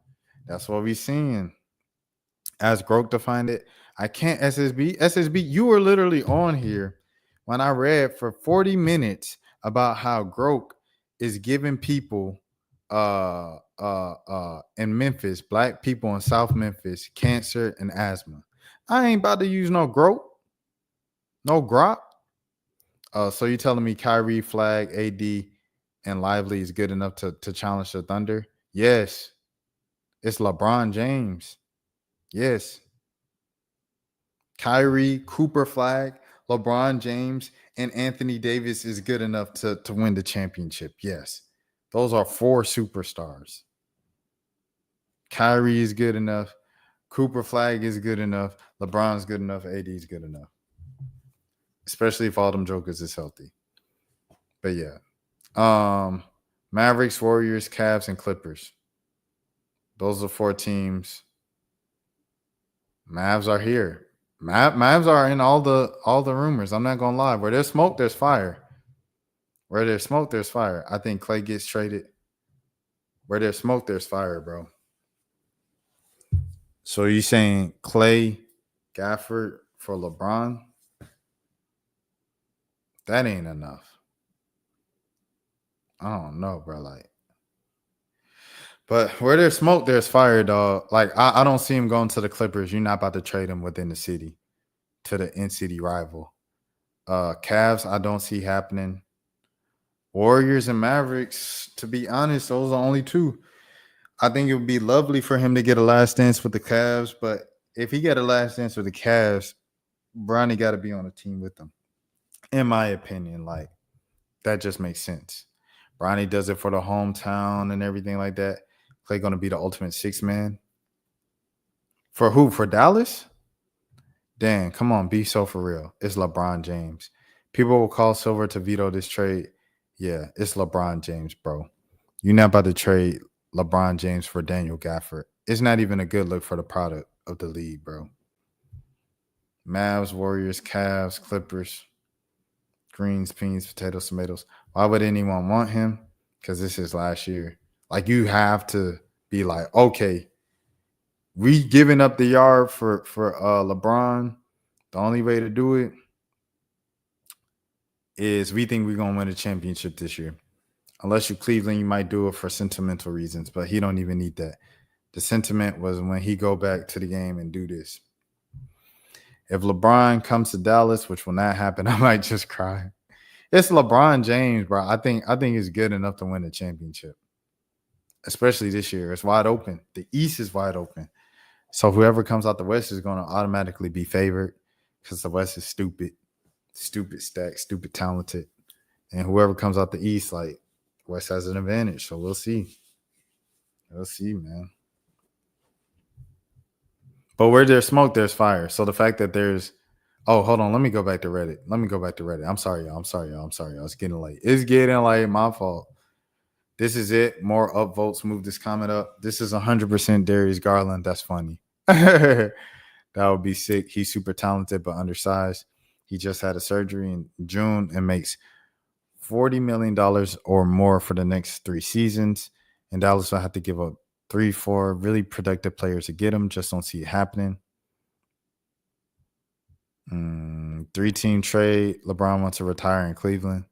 Speaker 6: That's what we seeing. As Groke defined it, I can't SSB, you were literally on here when I read for 40 minutes about how Groke is giving people in Memphis, black people in South Memphis, cancer and asthma. I ain't about to use no Groke. No Grok. So you telling me Kyrie, Flag, AD, and Lively is good enough to challenge the Thunder? Yes. It's LeBron James. Yes. Kyrie, Cooper Flag, LeBron James, and Anthony Davis is good enough to win the championship. Yes. Those are 4 superstars. Kyrie is good enough. Cooper Flag is good enough. LeBron's good enough. AD is good enough. Especially if all them jokers is healthy. But yeah. Mavericks, Warriors, Cavs, and Clippers. Those are 4 teams. Mavs are here. Mavs are in all the rumors. I'm not gonna lie. Where there's smoke, there's fire. Where there's smoke, there's fire. I think Clay gets traded. Where there's smoke, there's fire, bro. So you saying Clay, Gafford for LeBron? That ain't enough. I don't know, bro. Like, but where there's smoke, there's fire, dog. Like, I don't see him going to the Clippers. You're not about to trade him within the city to the in-city rival. Cavs, I don't see happening. Warriors and Mavericks, to be honest, those are only 2. I think it would be lovely for him to get a last dance with the Cavs, but if he get a last dance with the Cavs, Bronny got to be on a team with them. In my opinion, like, that just makes sense. Bronny does it for the hometown and everything like that. Clay going to be the ultimate 6 man. For who? For Dallas? Dan, come on, be so for real. It's LeBron James. People will call Silver to veto this trade. Yeah, it's LeBron James, bro. You're not about to trade LeBron James for Daniel Gafford. It's not even a good look for the product of the league, bro. Mavs, Warriors, Cavs, Clippers, greens, beans, potatoes, tomatoes. Why would anyone want him? Because this is last year. Like, you have to be like, okay, we giving up the yard for LeBron. The only way to do it is we think we're going to win a championship this year. Unless you're Cleveland, you might do it for sentimental reasons, but he don't even need that. The sentiment was when he go back to the game and do this. If LeBron comes to Dallas, which will not happen, I might just cry. It's LeBron James, bro. I think he's good enough to win a championship, especially this year. It's wide open. The East is wide open. So whoever comes out the West is going to automatically be favored because the West is stupid stacked, stupid talented. And whoever comes out the East, like, West has an advantage. So we'll see. We'll see, man. But where there's smoke, there's fire. So the fact that there's hold on. Let me go back to Reddit. I'm sorry, y'all. It's getting late. My fault. This is it. More upvotes. Move this comment up. This is 100% Darius Garland. That's funny. That would be sick. He's super talented but undersized. He just had a surgery in June and makes $40 million or more for the next 3 seasons. And Dallas will have to give up 3-4 really productive players to get him. Just don't see it happening. 3-team trade. LeBron wants to retire in Cleveland.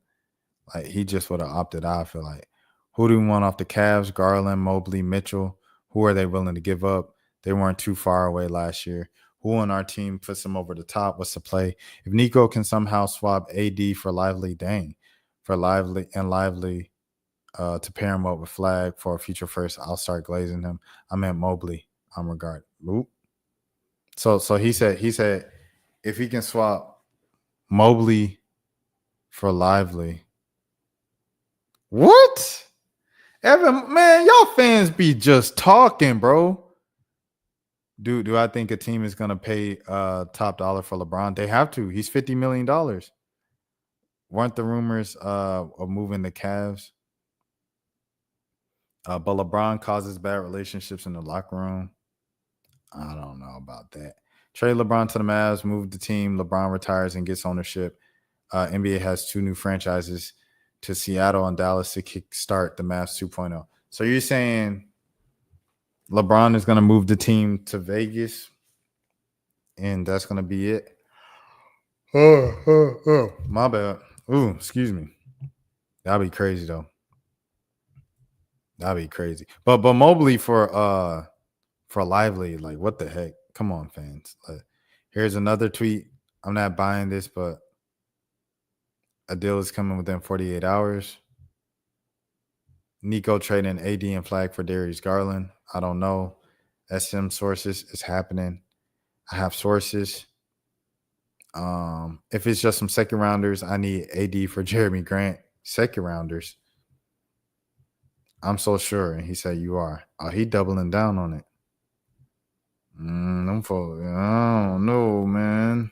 Speaker 6: Like, he just would have opted out, I feel like. Who do we want off the Cavs? Garland, Mobley, Mitchell. Who are they willing to give up? They weren't too far away last year. Who on our team puts them over the top? What's the play? If Nico can somehow swap AD for Lively, to pair him up with Flag for a future first, I'll start glazing him. I meant Mobley. I'm regarded. Oop. So he said if he can swap Mobley for Lively. What? Evan, man, y'all fans be just talking, bro. Do I think a team is gonna pay top dollar for LeBron? They have to. He's $50 million. Weren't the rumors of moving the Cavs? But LeBron causes bad relationships in the locker room. I don't know about that. Trade LeBron to the Mavs, move the team. LeBron retires and gets ownership. NBA has 2 new franchises to Seattle and Dallas to kickstart the Mavs 2.0. So you're saying LeBron is going to move the team to Vegas and that's going to be it? My bad. Ooh, excuse me. That'd be crazy, though. That'd be crazy. But Mobley for Lively, like, what the heck? Come on, fans. Here's another tweet. I'm not buying this, but a deal is coming within 48 hours. Nico trading AD and Flag for Darius Garland. I don't know. SM sources is happening. I have sources. If it's just some second rounders, I need AD for Jeremy Grant. Second rounders. I'm so sure. And he said, you are. Oh, he doubling down on it. Them folks, I don't know, man.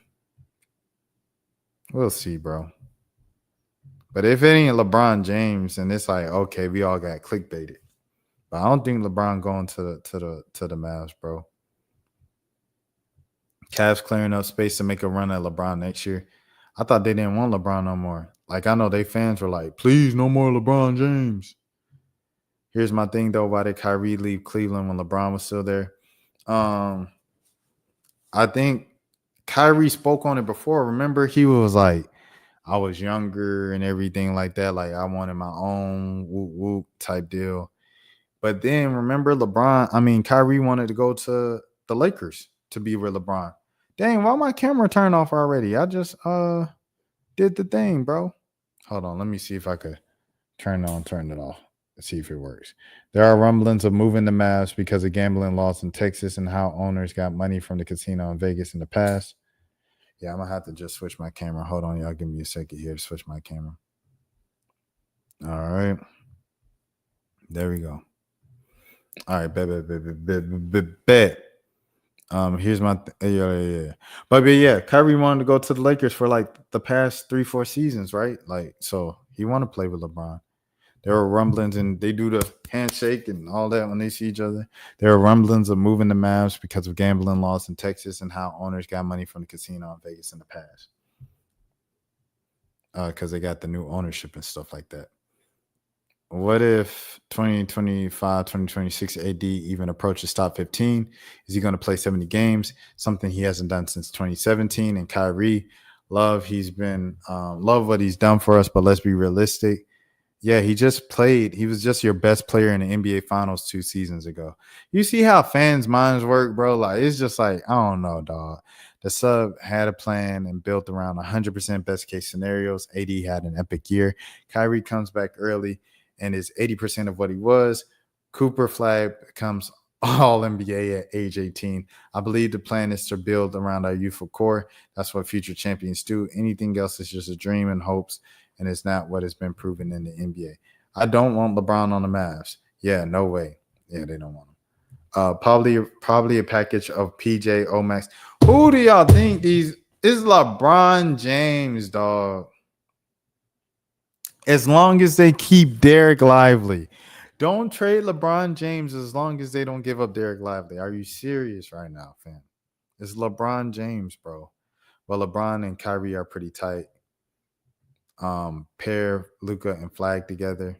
Speaker 6: We'll see, bro. But if it ain't LeBron James, and it's like, okay, we all got clickbaited. But I don't think LeBron going to the Mavs, bro. Cavs clearing up space to make a run at LeBron next year. I thought they didn't want LeBron no more. Like, I know they fans were like, please, no more LeBron James. Here's my thing, though. Why did Kyrie leave Cleveland when LeBron was still there? I think Kyrie spoke on it before. Remember, he was like, I was younger and everything like that. Like, I wanted my own whoop type deal. But then remember Kyrie wanted to go to the Lakers to be with LeBron. Dang, why my camera turned off already? I just did the thing, bro. Hold on, let me see if I could turn it off. Let's see if it works. There are rumblings of moving the Mavs because of gambling laws in Texas and how owners got money from the casino in Vegas in the past. Yeah, I'm going to have to just switch my camera. Hold on, y'all. Give me a second here to switch my camera. All right. There we go. All right, bet. Here's my yeah. But yeah, Kyrie wanted to go to the Lakers for like the past 3-4 seasons, right? Like, so he want to play with LeBron. There were rumblings, and they do the handshake and all that when they see each other. There are rumblings of moving the Mavs because of gambling laws in Texas and how owners got money from the casino in Vegas in the past. Because they got the new ownership and stuff like that. What if 2025, 2026 AD even approaches top 15? Is he going to play 70 games? Something he hasn't done since 2017. And Kyrie, love what he's done for us, but let's be realistic. Yeah, he just played. He was just your best player in the NBA Finals 2 seasons ago. You see how fans' minds work, bro? Like, it's just like, I don't know, dog. The sub had a plan and built around 100% best case scenarios. AD had an epic year. Kyrie comes back early and is 80% of what he was. Cooper Flag becomes all NBA at age 18. I believe the plan is to build around our youthful core. That's what future champions do. Anything else is just a dream and hopes, and it's not what has been proven in the NBA. I don't want LeBron on the Mavs. Yeah, no way. Yeah, they don't want him. Probably a package of PJ, Omax. Who do y'all think these is? LeBron James, dog. As long as they keep Derek Lively. Don't trade LeBron James as long as they don't give up Derek Lively. Are you serious right now, fam? It's LeBron James, bro. Well, LeBron and Kyrie are pretty tight. Pair Luka and Flag together.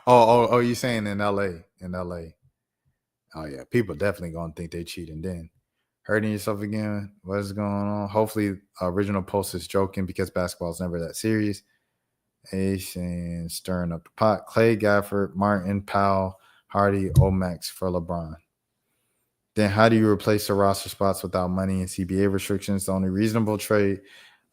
Speaker 6: oh, you saying in LA? In LA. Oh yeah, people definitely gonna think they cheating then. Hurting yourself again? What is going on? Hopefully, original post is joking because basketball is never that serious. Ace and stirring up the pot. Clay, Gafford, Martin, Powell, Hardy, Omax for LeBron. Then how do you replace the roster spots without money and CBA restrictions? The only reasonable trade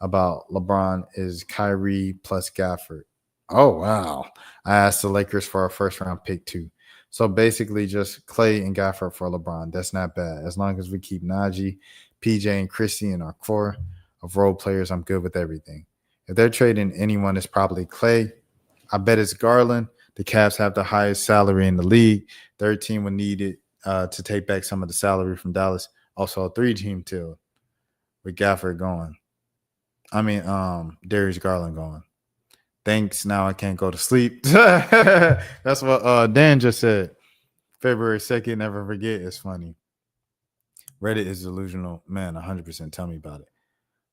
Speaker 6: about LeBron is Kyrie plus Gafford. Oh, wow. I asked the Lakers for a first-round pick, too. So basically just Clay and Gafford for LeBron. That's not bad. As long as we keep Najee, PJ, and Christie in our core of role players, I'm good with everything. If they're trading anyone, it's probably Clay. I bet it's Garland. The Cavs have the highest salary in the league. Third team would need it to take back some of the salary from Dallas. Also a 3-team deal with Gafford going. Darius Garland going. Thanks. Now I can't go to sleep. That's what Dan just said. February 2nd, never forget. It's funny. Reddit is delusional. Man, 100%. Tell me about it.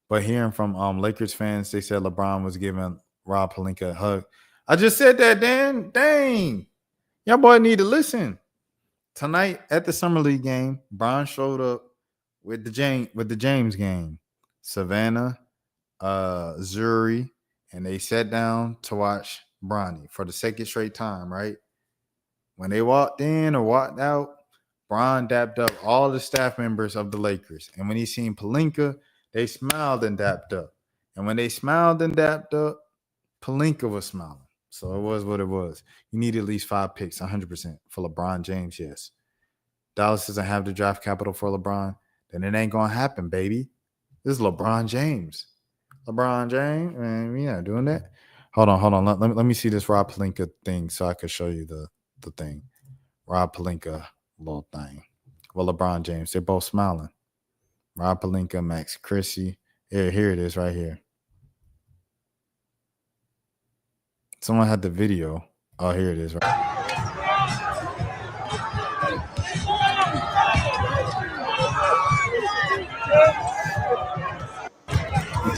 Speaker 6: But hearing from Lakers fans, they said LeBron was giving Rob Pelinka a hug. I just said that, Dan. Dang. Y'all boy need to listen. Tonight at the Summer League game, Bron showed up with the James game. Savannah, Zuri, and they sat down to watch Bronny for the second straight time, right? When they walked in or walked out, Bron dapped up all the staff members of the Lakers. And when he seen Pelinka, they smiled and dapped up. And when they smiled and dapped up, Pelinka was smiling. So it was what it was. You need at least 5 picks, 100% for LeBron James, yes. Dallas doesn't have the draft capital for LeBron, then it ain't going to happen, baby. This is LeBron James. LeBron James, man, we not doing that. Hold on. Let me see this Rob Pelinka thing so I can show you the thing. Rob Pelinka little thing. Well, LeBron James, they're both smiling. Rob Pelinka, Max Christie. Here it is right here. Someone had the video. Oh, here it is. Right.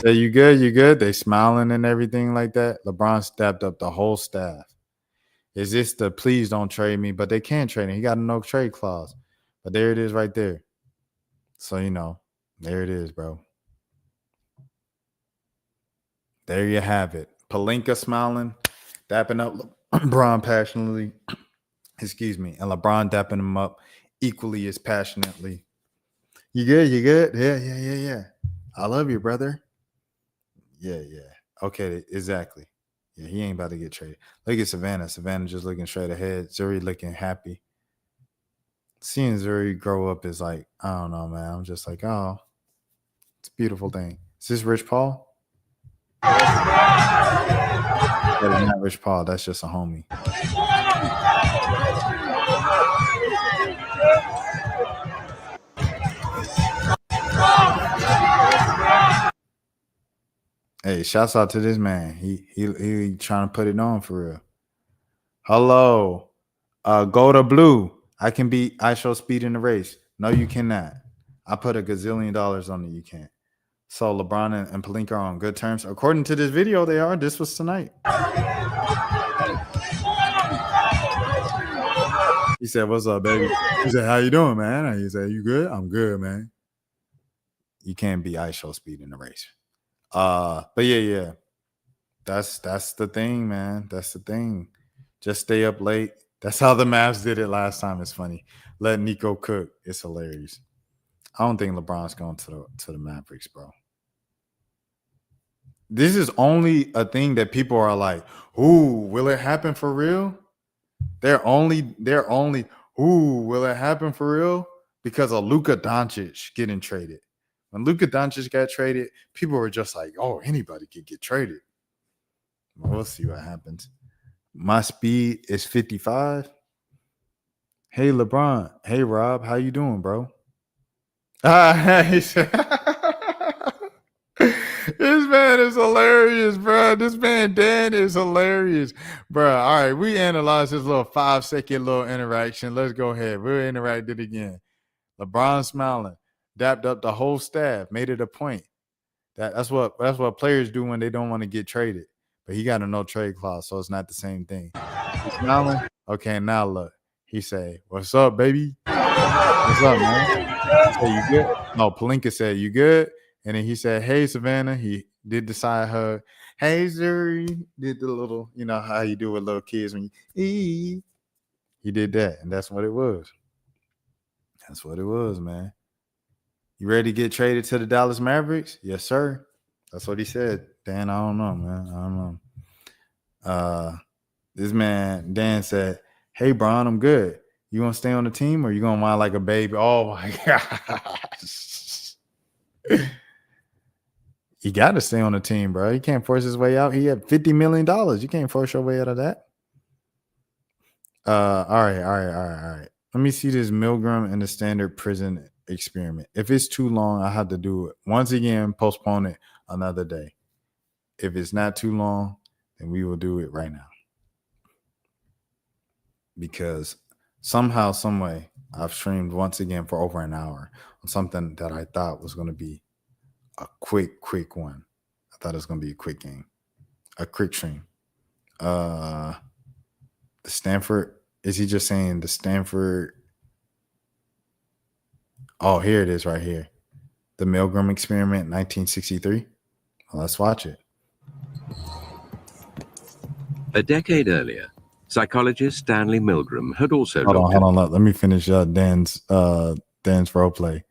Speaker 6: So you good? They smiling and everything like that. LeBron stepped up the whole staff. Is this the please don't trade me? But they can't trade him. He got a no trade clause. But there it is right there. So, there it is, bro. There you have it. Pelinka smiling, dapping up LeBron passionately. Excuse me. And LeBron dapping him up equally as passionately. You good? Yeah. I love you, brother. Yeah. Okay, exactly. Yeah, he ain't about to get traded. Look at Savannah. Savannah just looking straight ahead. Zuri looking happy. Seeing Zuri grow up is like, I don't know, man. I'm just like, oh, it's a beautiful thing. Is this Rich Paul? That is not Rich Paul. That's just a homie. Hey, shouts out to this man. He trying to put it on for real. Hello. Go to blue. I can beat iShowSpeed in the race. No, you cannot. I put $1 gazillion on it. You can't. So LeBron and Pelinka are on good terms. According to this video, they are. This was tonight. He said, "What's up, baby?" He said, "How you doing, man?" And he said, "You good?" "I'm good, man." You can't beat iShowSpeed in the race. But yeah. That's the thing, man. That's the thing. Just stay up late. That's how the Mavs did it last time. It's funny. Let Nico cook. It's hilarious. I don't think LeBron's going to the Mavericks, bro. This is only a thing that people are like, "Ooh, will it happen for real?" They're only, "Ooh, will it happen for real?" because of Luka Doncic getting traded. When Luka Doncic got traded, people were just like, "Oh, anybody could get traded." We'll see what happens. My speed is 55. Hey, LeBron. Hey, Rob. How you doing, bro? This man is hilarious, bro. This man, Dan, is hilarious, bro. All right, we analyzed this little 5-second little interaction. Let's go ahead. We'll interact it again. LeBron smiling, dapped up the whole staff, made it a point. That's what players do when they don't want to get traded. But he got a no trade clause, so it's not the same thing. He's smiling. Okay, now look. He say, "What's up, baby? What's up, man?" He said, "You good?" No, Pelinka said, "You good?" And then he said, "Hey, Savannah." He did the side hug. "Hey, Zuri." Did the little, you know how you do with little kids when you ee. He did that, and that's what it was. That's what it was, man. You ready to get traded to the Dallas Mavericks? Yes, sir. That's what he said. Dan, I don't know, man. I don't know. This man, Dan, said, "Hey, Bron, I'm good. You gonna stay on the team or you gonna whine like a baby?" Oh my gosh. He got to stay on the team, bro. He can't force his way out. He had $50 million. You can't force your way out of that. All right. Let me see this Milgrim and the standard prison experiment. If it's too long, I have to do it. Once again, postpone it another day. If it's not too long, then we will do it right now. Because somehow, some way, I've streamed once again for over an hour on something that I thought was going to be a quick one. I thought it was going to be a quick game, a quick stream. The Stanford, is he just saying the Stanford? Oh, here it is right here. The Milgrim experiment, 1963. Well, let's watch it.
Speaker 8: A decade earlier, psychologist Stanley Milgrim had also
Speaker 6: Hold on. Let me finish Dan's role play.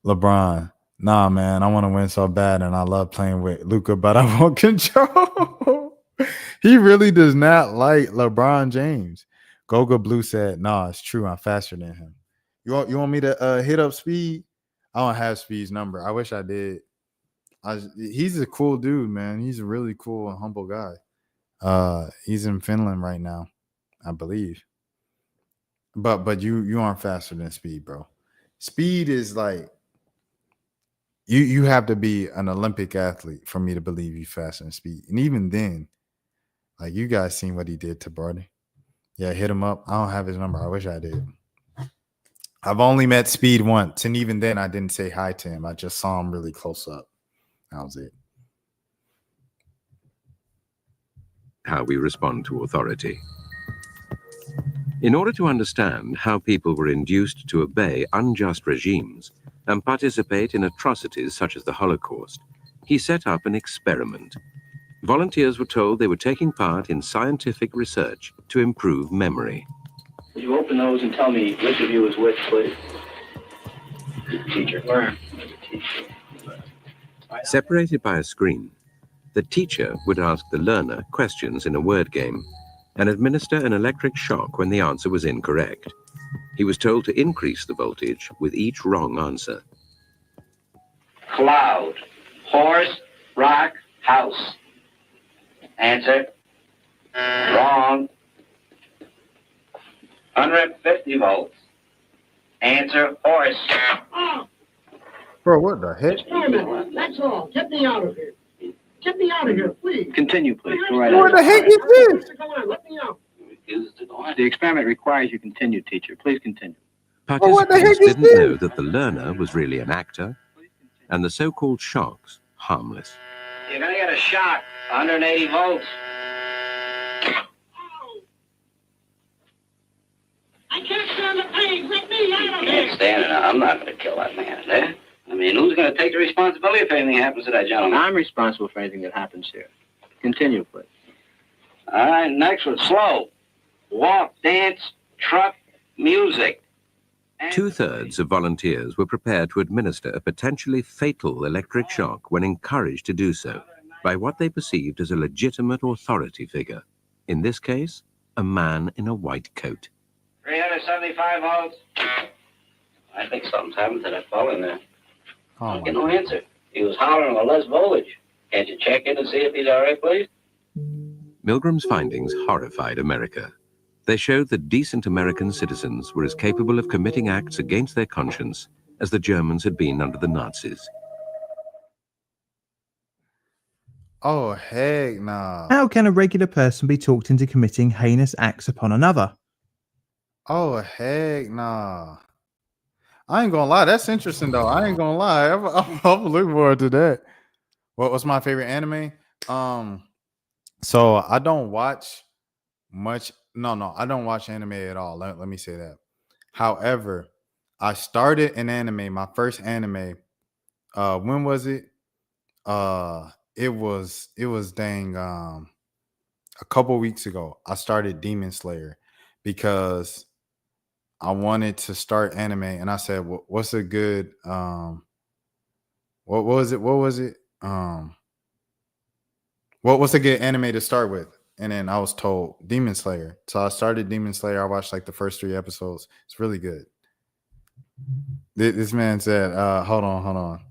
Speaker 6: LeBron, nah, man, I want to win so bad, and I love playing with Luka, but I won't control. He really does not like LeBron James. Goga Blue said, "Nah, it's true. I'm faster than him." You want me to hit up Speed? I don't have Speed's number. I wish I did. He's a cool dude, man. He's a really cool and humble guy. He's in Finland right now, I believe. But you aren't faster than Speed, bro. Speed is like you have to be an Olympic athlete for me to believe you faster than Speed. And even then, like, you guys seen what he did to Brody. Yeah, hit him up. I don't have his number. I wish I did. I've only met Speed once, and even then I didn't say hi to him. I just saw him really close up. That was it.
Speaker 8: How we respond to authority. In order to understand how people were induced to obey unjust regimes and participate in atrocities such as the Holocaust, he set up an experiment. Volunteers were told they were taking part in scientific research to improve memory.
Speaker 9: Would you open those and tell me which of you is which, please? Teacher. Where? Teacher.
Speaker 8: Separated by a screen, the teacher would ask the learner questions in a word game and administer an electric shock when the answer was incorrect. He was told to increase the voltage with each wrong answer.
Speaker 9: Cloud. Horse. Rock. House. Answer. Wrong. 150 volts. Answer. Horse.
Speaker 6: Bro, what the heck?
Speaker 10: Experiment. That's all. Get me out of here.
Speaker 9: Get me out of here, please. Continue, please. Go right
Speaker 6: What the heck is this?
Speaker 9: Let me out. The experiment requires you continue, teacher. Please continue.
Speaker 6: what the heck
Speaker 8: Participants
Speaker 6: is
Speaker 8: didn't
Speaker 6: this?
Speaker 8: know that the learner was really an actor, and the so-called shocks harmless.
Speaker 9: You're gonna get a shock. 180 volts. I can't stand the pain. Let me out of here. Can't stand it. I'm not gonna kill that man, eh? I mean, who's gonna take the responsibility if anything happens to that gentleman? I'm responsible for anything that happens here. Continue, please. All right, next one. Slow. Walk, dance, truck, music.
Speaker 8: Two-thirds of volunteers were prepared to administer a potentially fatal electric shock when encouraged to do so by what they perceived as a legitimate authority figure. In this case, a man in a white coat.
Speaker 9: 375 volts. I think something's happened to that fellow in there. I get no answer. He was hollering for less voltage. Can't you check in and see if he's all right, please?
Speaker 8: Milgrim's findings horrified America. They showed that decent American citizens were as capable of committing acts against their conscience as the Germans had been under the Nazis.
Speaker 6: Oh, heck nah.
Speaker 10: How can a regular person be talked into committing heinous acts upon another?
Speaker 6: Oh, heck nah. I ain't gonna lie. That's interesting, though. I ain't gonna lie. I'm looking forward to that. What's my favorite anime? So I don't watch much. No, I don't watch anime at all. Let me say that. However, I started an anime. My first anime. When was it? It was dang a couple weeks ago. I started Demon Slayer because I wanted to start anime, and I said, "What's a good what was it? What's a good anime to start with?" And then I was told Demon Slayer. So I started Demon Slayer. I watched like the first 3 episodes. It's really good. This man said, hold on.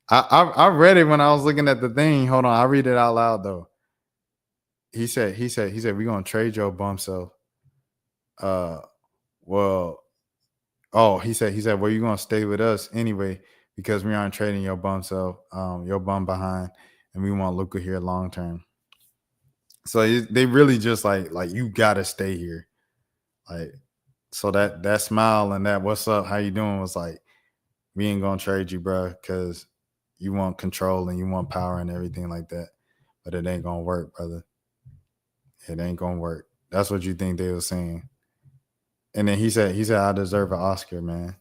Speaker 6: I read it when I was looking at the thing. Hold on, I'll read it out loud though. He said, we're gonna trade your bum self. He said, well, you're gonna stay with us anyway, because we aren't trading your bum self, your bum behind, and we want Luca here long term. So they really just like you gotta stay here. Like, so that smile and that what's up, how you doing was like, we ain't gonna trade you, bro, because you want control and you want power and everything like that. But it ain't gonna work, brother. It ain't gonna work. That's what you think they were saying. And then he said, I deserve an Oscar, man.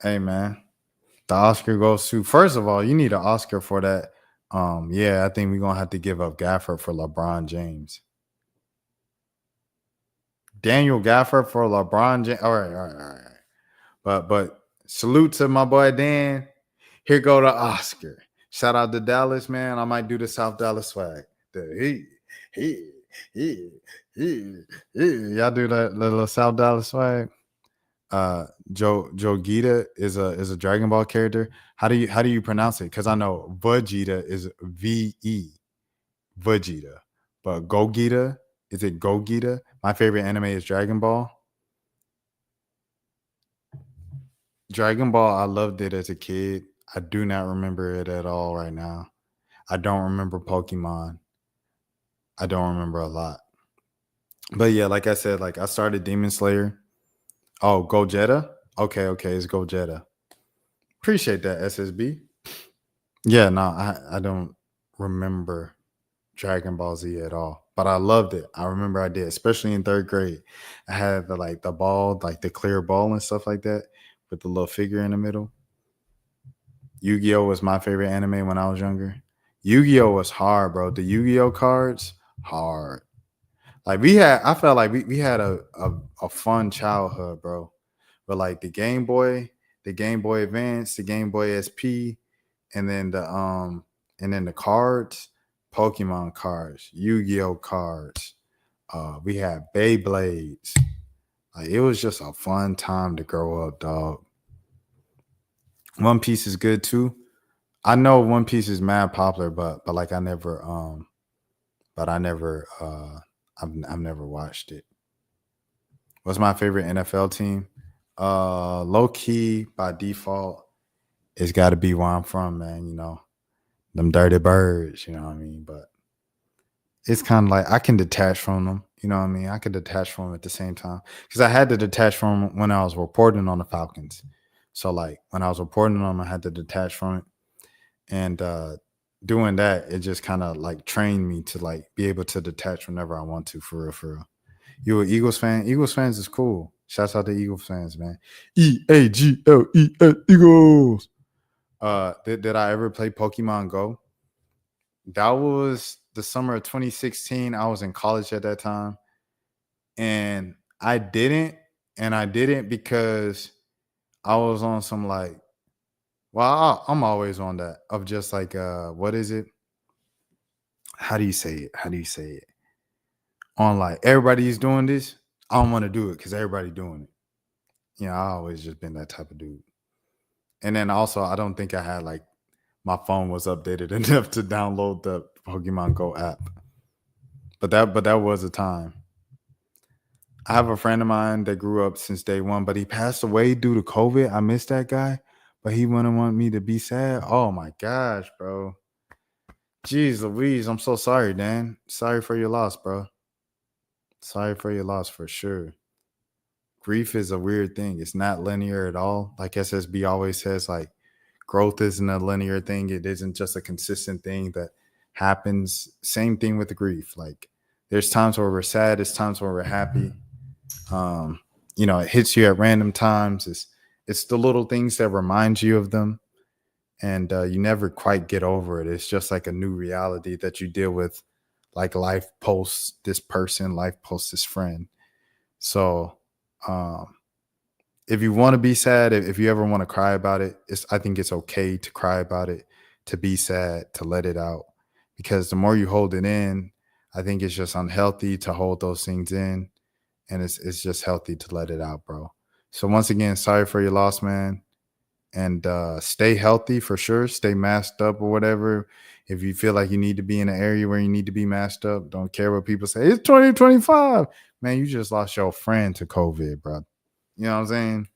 Speaker 6: Hey, man, the Oscar goes to, first of all, you need an Oscar for that. I think we're gonna have to give up Gafford for LeBron James. Daniel Gafford for LeBron James. All right. But salute to my boy Dan. Here go the Oscar. Shout out to Dallas, man. I might do the South Dallas swag. Y'all do that little South Dallas swag. Jogita is a Dragon Ball character. How do you pronounce it? Because I know Vegeta is VE Vegeta, but Gogeta, is it Gogeta? My favorite anime is Dragon Ball. Dragon Ball, I loved it as a kid. I do not remember it at all right now. I don't remember Pokemon. I don't remember a lot. But yeah, like I said, like I started Demon Slayer. Oh, Gogeta? Okay, it's Gogeta. Appreciate that, SSB. Yeah, no, I don't remember Dragon Ball Z at all. But I loved it. I remember I did, especially in 3rd grade. I had the ball, like the clear ball and stuff like that with the little figure in the middle. Yu-Gi-Oh! Was my favorite anime when I was younger. Yu-Gi-Oh! Was hard, bro. The Yu-Gi-Oh! Cards, hard. Like I felt like we had a fun childhood, bro. But like the Game Boy Advance, the Game Boy SP, and then the cards, Pokemon cards, Yu-Gi-Oh! Cards. We had Beyblades. Like it was just a fun time to grow up, dog. One Piece is good too. I know One Piece is mad popular, but like I've never watched it. What's my favorite NFL team? Low key by default, it's got to be where I'm from, man. You know, them dirty birds, you know what I mean? But it's kind of like I can detach from them, you know what I mean? I can detach from them at the same time because I had to detach from them when I was reporting on the Falcons. So like when I was reporting on them, I had to detach from it, and doing that, it just kind of like trained me to like be able to detach whenever I want to, for real, for real. You an Eagles fan? Eagles fans is cool. Shouts out to Eagles fans, man. EAGLES Eagles. Did I ever play Pokemon Go? That was the summer of 2016. I was in college at that time. And I didn't. And I didn't because I was on some like, well, I'm always on that of just like, what is it? How do you say it? How do you say it? On like, everybody's doing this. I don't want to do it because everybody doing it. You know, I always just been that type of dude. And then also, I don't think I had like, my phone was updated enough to download the Pokemon Go app. But that was a time. I have a friend of mine that grew up since day one, but he passed away due to COVID. I miss that guy, but he wouldn't want me to be sad. Oh my gosh, bro. Jeez Louise, I'm so sorry, Dan. Sorry for your loss, bro. Sorry for your loss for sure. Grief is a weird thing. It's not linear at all. Like SSB always says, like, growth isn't a linear thing. It isn't just a consistent thing that happens. Same thing with the grief. Like, there's times where we're sad. There's times where we're happy. You know, it hits you at random times. It's the little things that remind you of them. And you never quite get over it. It's just like a new reality that you deal with, like life posts this person, life posts this friend. So if you want to be sad, if you ever want to cry about it, I think it's okay to cry about it, to be sad, to let it out. Because the more you hold it in, I think it's just unhealthy to hold those things in. And it's just healthy to let it out, bro. So once again, sorry for your loss, man. And stay healthy for sure. Stay masked up or whatever. If you feel like you need to be in an area where you need to be masked up, don't care what people say. It's 2025. Man, you just lost your friend to COVID, bro. You know what I'm saying?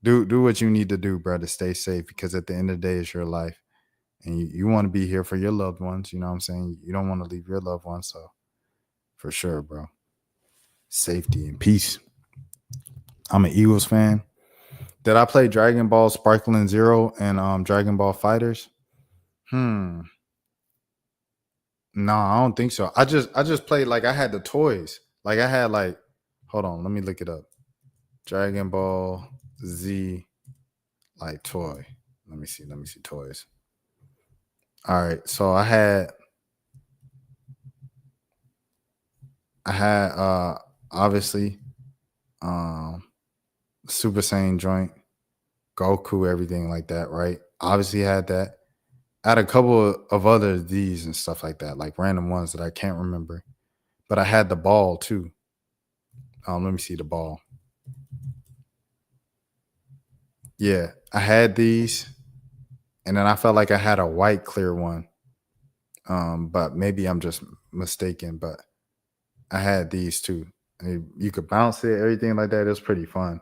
Speaker 6: Do what you need to do, bro, to stay safe, because at the end of the day, it's your life. And you want to be here for your loved ones. You know what I'm saying? You don't want to leave your loved ones. So for sure, bro. Safety and peace. I'm an Eagles fan. Did I play Dragon Ball Sparkling Zero and Dragon Ball Fighters? No, I don't think so. I just played, like, I had the toys. Like, I had, like, hold on, let me look it up. Dragon Ball Z, like, toy. Let me see toys. All right, so I had obviously Super Saiyan joint, Goku, everything like that, right? Obviously had that. I had a couple of other these and stuff like that, like random ones that I can't remember. But I had the ball too. Let me see the ball. Yeah, I had these, and then I felt like I had a white clear one. But maybe I'm just mistaken, but I had these too. And you could bounce it, everything like that. It was pretty fun.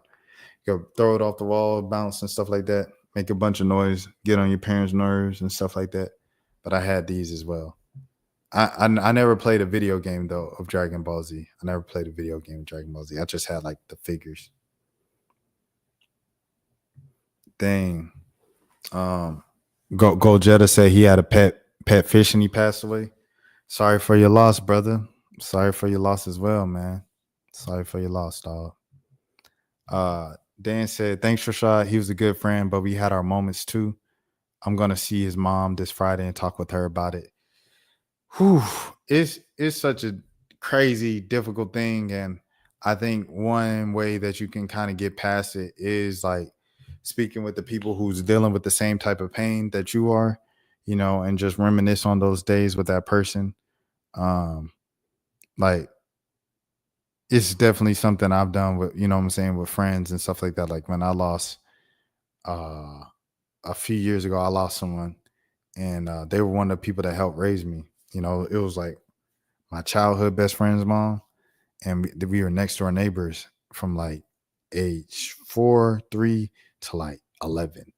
Speaker 6: You could throw it off the wall, bounce and stuff like that, make a bunch of noise, get on your parents' nerves and stuff like that. But I had these as well. I never played a video game, though, of Dragon Ball Z. I never played a video game of Dragon Ball Z. I just had, like, the figures. Dang. Gojetta said he had a pet fish and he passed away. Sorry for your loss, brother. Sorry for your loss as well, man. Sorry for your loss, dog. Dan said, thanks, Rashad. He was a good friend, but we had our moments too. I'm going to see his mom this Friday and talk with her about it. Whew. It's such a crazy, difficult thing. And I think one way that you can kind of get past it is like speaking with the people who's dealing with the same type of pain that you are, you know, and just reminisce on those days with that person. Like, it's definitely something I've done with, you know what I'm saying, with friends and stuff like that. Like when I lost, a few years ago, I lost someone, and they were one of the people that helped raise me. You know, it was like my childhood best friend's mom, and we were next door neighbors from like age 4, 3 to like 11.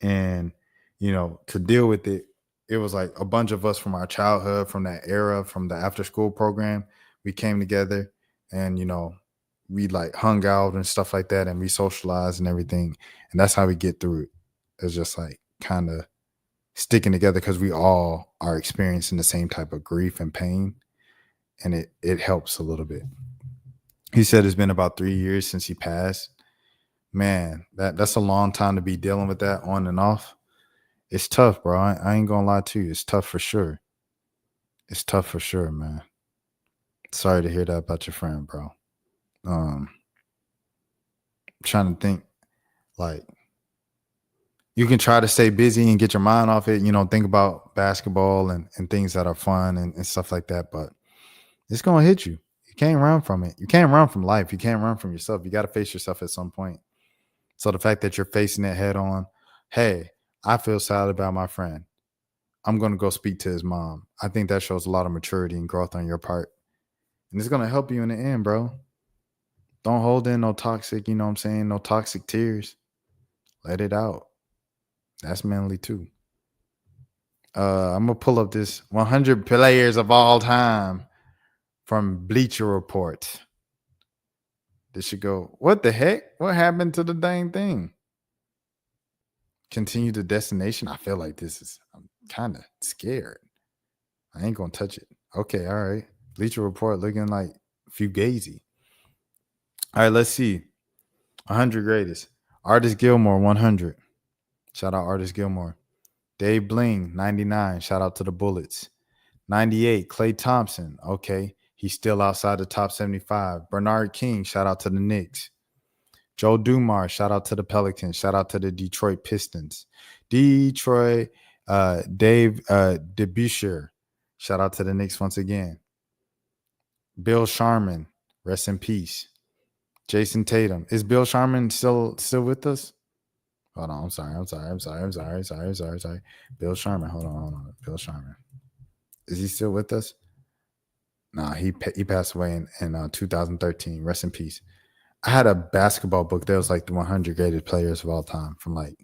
Speaker 6: And, you know, to deal with it, it was like a bunch of us from our childhood, from that era, from the after school program. We came together and, you know, we like hung out and stuff like that, and we socialized and everything. And that's how we get through it. It's just like kind of sticking together because we all are experiencing the same type of grief and pain. And it helps a little bit. He said it's been about 3 years since he passed. Man, that's a long time to be dealing with that on and off. It's tough, bro. I ain't gonna lie to you. It's tough for sure. It's tough for sure, man. Sorry to hear that about your friend, bro. Trying to think, like, you can try to stay busy and get your mind off it, you know, think about basketball and things that are fun and stuff like that, but it's gonna hit you. You can't run from it. You can't run from life. You can't run from yourself. You got to face yourself at some point. So the fact that you're facing it head on, hey, I feel sad about my friend. I'm going to go speak to his mom. I think that shows a lot of maturity and growth on your part. And it's going to help you in the end, bro. Don't hold in no toxic, you know what I'm saying? No toxic tears. Let it out. That's manly too. I'm going to pull up this 100 players of all time from Bleacher Report. This should go, what the heck? What happened to the dang thing? Continue the destination. I feel like I'm kind of scared. I ain't going to touch it. Okay, all right. Bleacher Report looking like Fugazi. All right, let's see. 100 greatest. Artist Gilmore, 100. Shout out Artist Gilmore. Dave Bling, 99. Shout out to the Bullets. 98, Klay Thompson. Okay, he's still outside the top 75. Bernard King, shout out to the Knicks. Joe Dumars, shout out to the Pelicans. Shout out to the Detroit Pistons. Dave DeBusschere, shout out to the Knicks once again. Bill Sharman, rest in peace. Jason Tatum. Is Bill Sharman still with us? Hold on, I'm sorry. Bill Sharman, hold on. Bill Sharman. Is he still with us? Nah, he passed away in 2013. Rest in peace. I had a basketball book that was like the 100 greatest players of all time from like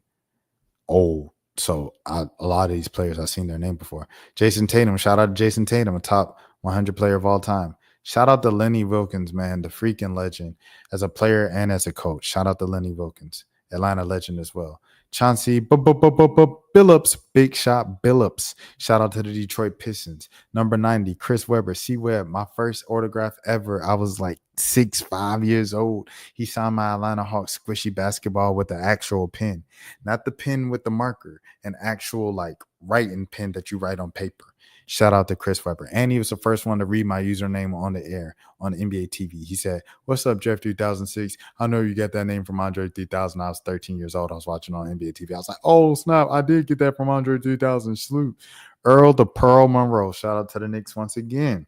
Speaker 6: old. So a lot of these players, I've seen their name before. Jason Tatum, shout out to Jason Tatum, a top 100 player of all time. Shout out to Lenny Wilkins, man, the freaking legend as a player and as a coach. Shout out to Lenny Wilkins, Atlanta legend as well. Chauncey Billups, Big Shot Billups. Shout out to the Detroit Pistons. Number 90, Chris Webber, C-Web, my first autograph ever. I was like 5 years old. He signed my Atlanta Hawks squishy basketball with the actual pen, not the pen with the marker, an actual like writing pen that you write on paper. Shout out to Chris Webber. And he was the first one to read my username on the air on NBA TV. He said, "What's up, Jeff 3006? I know you get that name from Andre 3000. I was 13 years old. I was watching on NBA TV. I was like, oh, snap. I did get that from Andre 3000. Salute. Earl the Pearl Monroe. Shout out to the Knicks once again.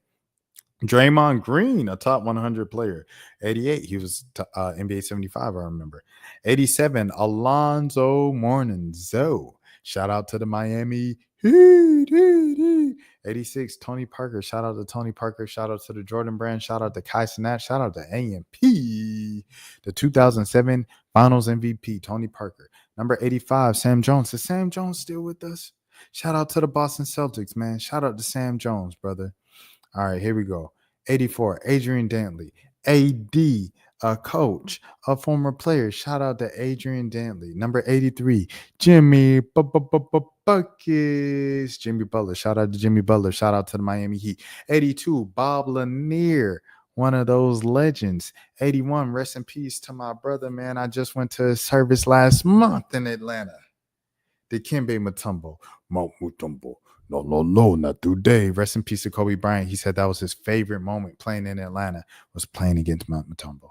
Speaker 6: Draymond Green, a top 100 player. 88, he was NBA 75, I remember. 87, Alonzo Mourning. Shout out to the Miami Heat. 86, Tony Parker. Shout out to Tony Parker. Shout out to the Jordan Brand. Shout out to Kai Cenat. Shout out to AMP. The 2007 Finals MVP, Tony Parker. Number 85, Sam Jones. Is Sam Jones still with us? Shout out to the Boston Celtics, man. Shout out to Sam Jones, brother. All right, here we go. 84, Adrian Dantley. AD, a coach, a former player. Shout out to Adrian Dantley. Number 83, Jimmy Buckets. Jimmy Butler. Shout out to Jimmy Butler. Shout out to the Miami Heat. 82, Bob Lanier, one of those legends. 81, rest in peace to my brother, man. I just went to his service last month in Atlanta. Dikembe Mutombo. No, not today. Rest in peace to Kobe Bryant. He said that was his favorite moment playing in Atlanta was playing against Mount Mutombo.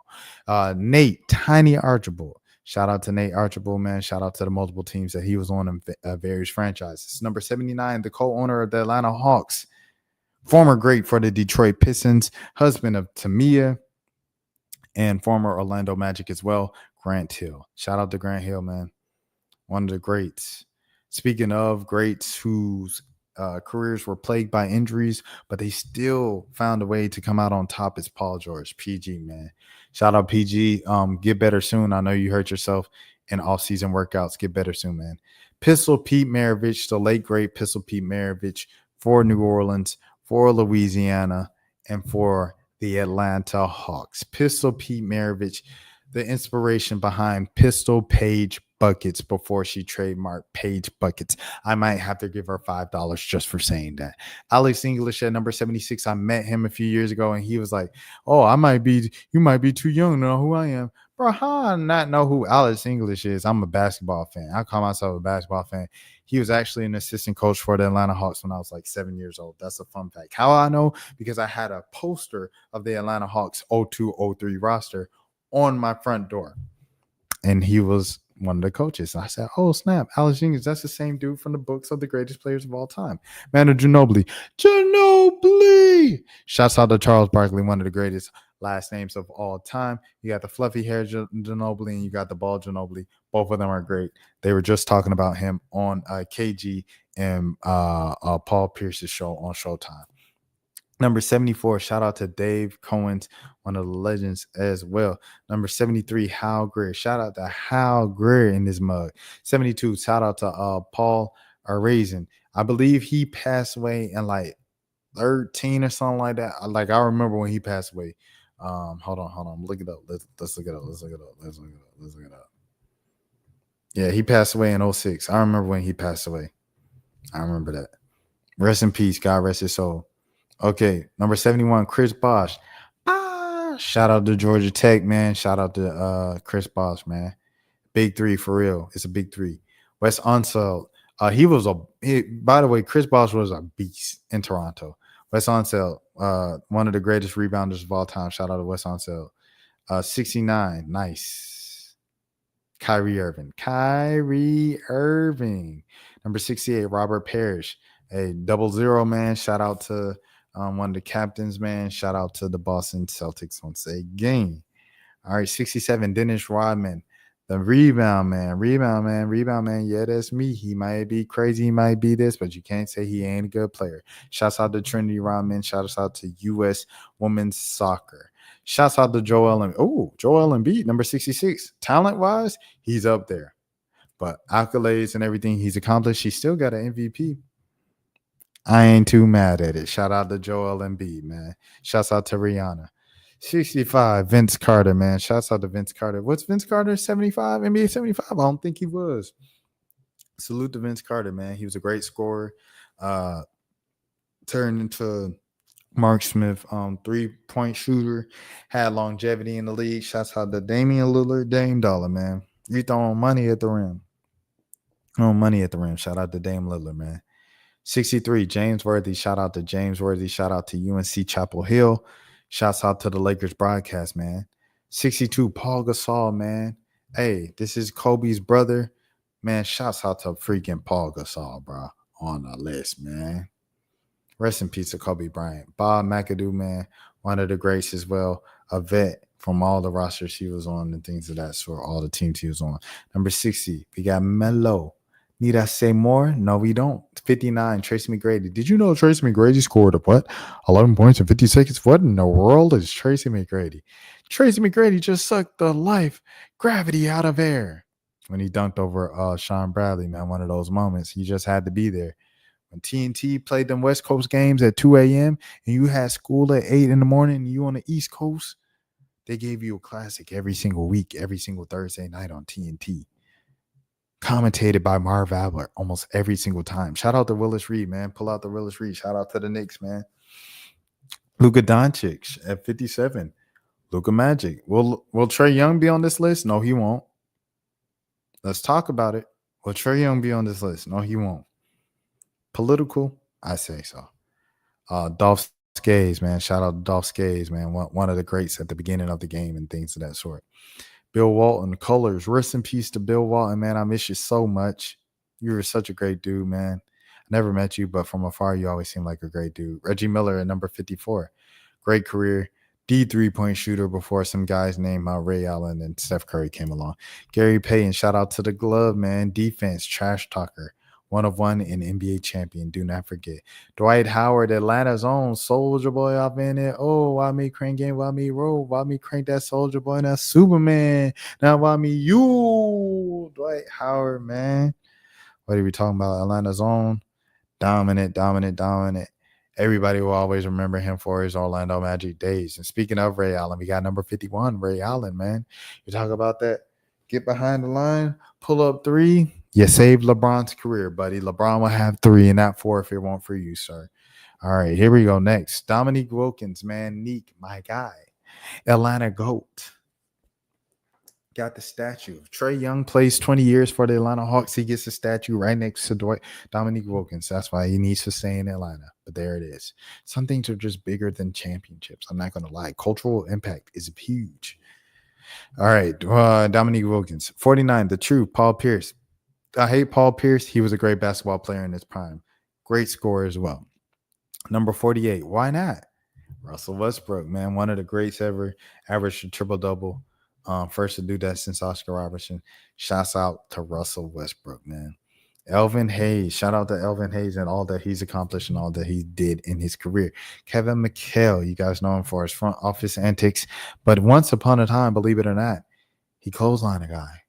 Speaker 6: Nate, Tiny Archibald. Shout out to Nate Archibald, man. Shout out to the multiple teams that he was on in various franchises. Number 79, the co-owner of the Atlanta Hawks. Former great for the Detroit Pistons. Husband of Tamia. And former Orlando Magic as well, Grant Hill. Shout out to Grant Hill, man. One of the greats. Speaking of greats whose careers were plagued by injuries, but they still found a way to come out on top, is Paul George, PG, man. Shout out PG. Get better soon. I know you hurt yourself and off-season workouts. Get better soon, man. Pistol Pete Maravich, the late great Pistol Pete Maravich, for New Orleans, for Louisiana, and for the Atlanta Hawks. Pistol Pete Maravich, the inspiration behind Pistol Page Buckets before she trademarked Page Buckets. I might have to give her $5 just for saying that. Alex English at number 76. I met him a few years ago and he was like, "Oh, you might be too young to know who I am." Bro, how I not know who Alex English is? I'm a basketball fan. I call myself a basketball fan. He was actually an assistant coach for the Atlanta Hawks when I was like 7 years old. That's a fun fact. How I know? Because I had a poster of the Atlanta Hawks 02-03 roster on my front door. And he was one of the coaches. And I said, "Oh, snap. Alex English, that's the same dude from the books of the greatest players of all time. Manu Ginobili. Ginobili! Shouts out to Charles Barkley, one of the greatest last names of all time. You got the fluffy hair Ginobili and you got the bald Ginobili. Both of them are great. They were just talking about him on KG and Paul Pierce's show on Showtime. Number 74, shout out to Dave Cohen's, one of the legends as well. Number 73, Hal Greer. Shout out to Hal Greer in this mug. 72, shout out to Paul Raisin. I believe he passed away in like 13 or something like that. Like I remember when he passed away. Hold on. Look it up. Let's look it up. Yeah, he passed away in 06. I remember when he passed away. I remember that. Rest in peace. God rest his soul. Okay, number 71, Chris Bosh. Shout out to Georgia Tech, man. Shout out to Chris Bosh, man. Big three for real. It's a big three. Wes Unseld. By the way, Chris Bosh was a beast in Toronto. Wes Unseld, one of the greatest rebounders of all time. Shout out to Wes Unseld. 69, nice. Kyrie Irving. Number 68, Robert Parrish. A 00, man. Shout out to one of the captains, man. Shout out to the Boston Celtics once again. All right, 67, Dennis Rodman. The rebound man. Yeah, that's me. He might be crazy. He might be this, but you can't say he ain't a good player. Shouts out to Trinity Rodman. Shouts out to U.S. Women's Soccer. Shouts out to Joel Embiid, number 66. Talent-wise, he's up there. But accolades and everything he's accomplished, he still got an MVP. I ain't too mad at it. Shout out to Joel Embiid, man. Shouts out to Rihanna. 65, Vince Carter, man. Shouts out to Vince Carter. What's Vince Carter? 75? NBA 75? I don't think he was. Salute to Vince Carter, man. He was a great scorer. Turned into Mark Smith, 3-point shooter. Had longevity in the league. Shouts out to Damian Lillard, Dame Dollar, man. You throwing money at the rim. Shout out to Dame Lillard, man. 63, James Worthy. Shout out to James Worthy. Shout out to UNC Chapel Hill. Shouts out to the Lakers broadcast, man. 62, Paul Gasol, man. Hey, this is Kobe's brother. Man, shouts out to freaking Paul Gasol, bro, on the list, man. Rest in peace to Kobe Bryant. Bob McAdoo, man, one of the greats as well. A vet from all the rosters he was on and things of that sort, all the teams he was on. Number 60, we got Melo. Need I say more? No, we don't. 59, Tracy McGrady. Did you know Tracy McGrady scored 11 points in 50 seconds? What in the world is Tracy McGrady? Tracy McGrady just sucked the life gravity out of air when he dunked over Sean Bradley, man. One of those moments. He just had to be there. When TNT played them West Coast games at 2 a.m. and you had school at 8 in the morning and you on the East Coast, they gave you a classic every single week, every single Thursday night on TNT. Commentated by Marv Albert almost every single time. Shout out to Willis Reed, man. Pull out the Willis Reed. Shout out to the Knicks, man. Luka Doncic at 57. Luka Magic. Will Trae Young be on this list? No, he won't. Let's talk about it. Will Trae Young be on this list? No, he won't. Political? I say so. Dolph Skays, man. Shout out to Dolph Skays, man. One of the greats at the beginning of the game and things of that sort. Bill Walton, Colors. Rest in peace to Bill Walton, man. I miss you so much. You were such a great dude, man. I never met you, but from afar, you always seemed like a great dude. Reggie Miller at number 54. Great career. D 3-point shooter before some guys named Ray Allen and Steph Curry came along. Gary Payton, shout out to the glove, man. Defense, trash talker. one of one, and NBA champion. Do not forget. Dwight Howard, Atlanta's own Soldier Boy up in it. Oh, why me crank game? Why me roll? Why me crank that Soldier Boy? Now Superman. Now why me you? Dwight Howard, man. What are we talking about? Atlanta's own. Dominant. Everybody will always remember him for his Orlando Magic days. And speaking of Ray Allen, we got number 51, Ray Allen, man. You talk about that. Get behind the line, pull up three. You saved LeBron's career, buddy. LeBron will have 3 and not 4 if it weren't for you, sir. All right, here we go. Next, Dominique Wilkins, man. Neek, my guy. Atlanta GOAT. Got the statue. Trae Young plays 20 years for the Atlanta Hawks. He gets a statue right next to Dominique Wilkins. That's why he needs to stay in Atlanta. But there it is. Some things are just bigger than championships. I'm not going to lie. Cultural impact is huge. All right. Dominique Wilkins. 49, the true Paul Pierce. I hate Paul Pierce. He was a great basketball player in his prime. Great scorer as well. Number 48. Why not? Russell Westbrook, man. One of the greats ever. Averaged a triple-double. First to do that since Oscar Robertson. Shouts out to Russell Westbrook, man. Elvin Hayes. Shout out to Elvin Hayes and all that he's accomplished and all that he did in his career. Kevin McHale, you guys know him for his front office antics. But once upon a time, believe it or not, he clotheslined a guy.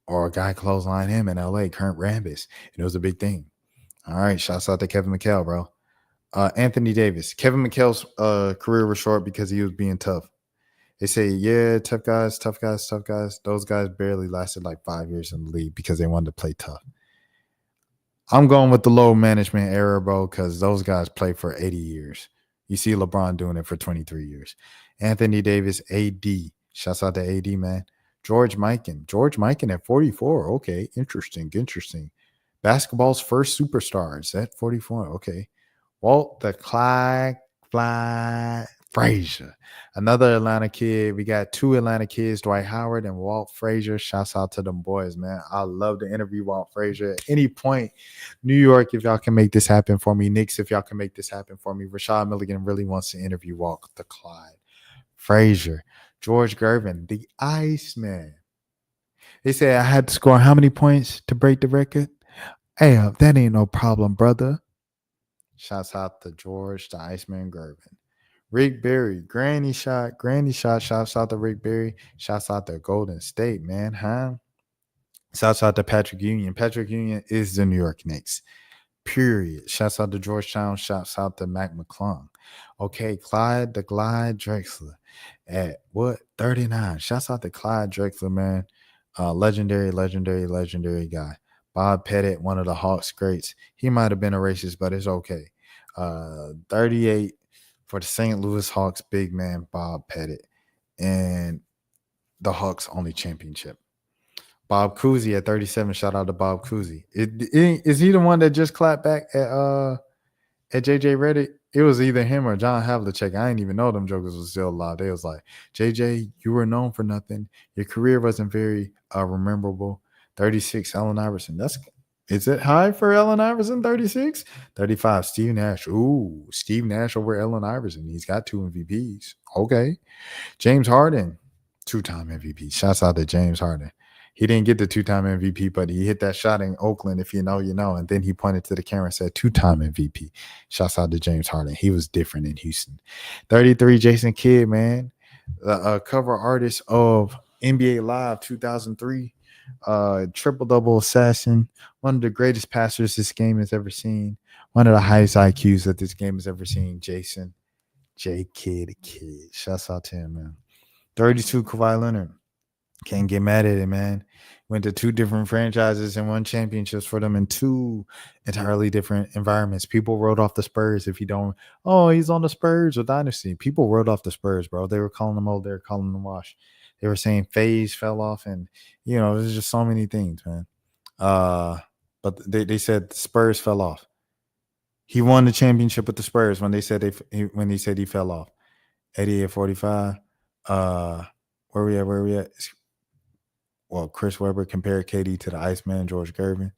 Speaker 6: Or a guy clotheslined him in LA, Kurt Rambis. And it was a big thing. All right. Shouts out to Kevin McHale, bro. Anthony Davis. Kevin McHale's career was short because he was being tough. They say, yeah, tough guys. Those guys barely lasted like 5 years in the league because they wanted to play tough. I'm going with the low management era, bro, because those guys play for 80 years. You see LeBron doing it for 23 years. Anthony Davis, AD. Shouts out to AD, man. George Mikan at 44. Okay, interesting. Basketball's first superstars at 44. Okay. Walt the Clyde Frazier, another Atlanta kid. We got 2 Atlanta kids, Dwight Howard and Walt Frazier. Shouts out to them boys, man. I love to interview Walt Frazier at any point. New York, if y'all can make this happen for me. Knicks, if y'all can make this happen for me. Rashad Milligan really wants to interview Walt the Clyde Frazier. George Gervin, the Iceman. They say I had to score how many points to break the record? Hey, that ain't no problem, brother. Shouts out to George the Iceman Gervin. Rick Barry, granny shot. Shouts out to Rick Barry. Shouts out to Golden State, man, huh? Shouts out to Patrick Union. Patrick Union is the New York Knicks, period. Shouts out to Georgetown. Shouts out to Mac McClung. Okay, Clyde the Glide Drexler at 39. Shouts out to Clyde Drexler, man. Legendary guy. Bob Pettit, one of the Hawks greats. He might have been a racist, but it's okay. 38 for the St. Louis Hawks, big man Bob Pettit, and the Hawks' only championship. Bob Cousy at 37. Shout out to Bob Cousy. Is he the one that just clapped back at JJ Redick? It was either him or John Havlicek. I didn't even know them jokers was still alive. They was like, JJ, you were known for nothing. Your career wasn't very memorable. 36, Allen Iverson. Is it high for Allen Iverson? 36? 35, Steve Nash. Ooh, Steve Nash over Allen Iverson. He's got 2 MVPs. Okay. James Harden, 2-time MVP. Shouts out to James Harden. He didn't get the 2-time MVP, but he hit that shot in Oakland. If you know, you know. And then he pointed to the camera and said 2-time MVP. Shouts out to James Harden. He was different in Houston. 33, Jason Kidd, man. The cover artist of NBA Live 2003. Triple-double assassin. One of the greatest passers this game has ever seen. One of the highest IQs that this game has ever seen. Jason J. Kidd. Shouts out to him, man. 32, Kawhi Leonard. Can't get mad at it, man. Went to 2 different franchises and won championships for them in 2 entirely different environments. People wrote off the Spurs if you don't. Oh, he's on the Spurs or Dynasty. People wrote off the Spurs, bro. They were calling them old. They were calling them wash. They were saying phase fell off, and there's just so many things, man. But they said the Spurs fell off. He won the championship with the Spurs when they said he fell off. 88-45. Where we at? Well, Chris Webber compared KD to the Iceman, George Gervin.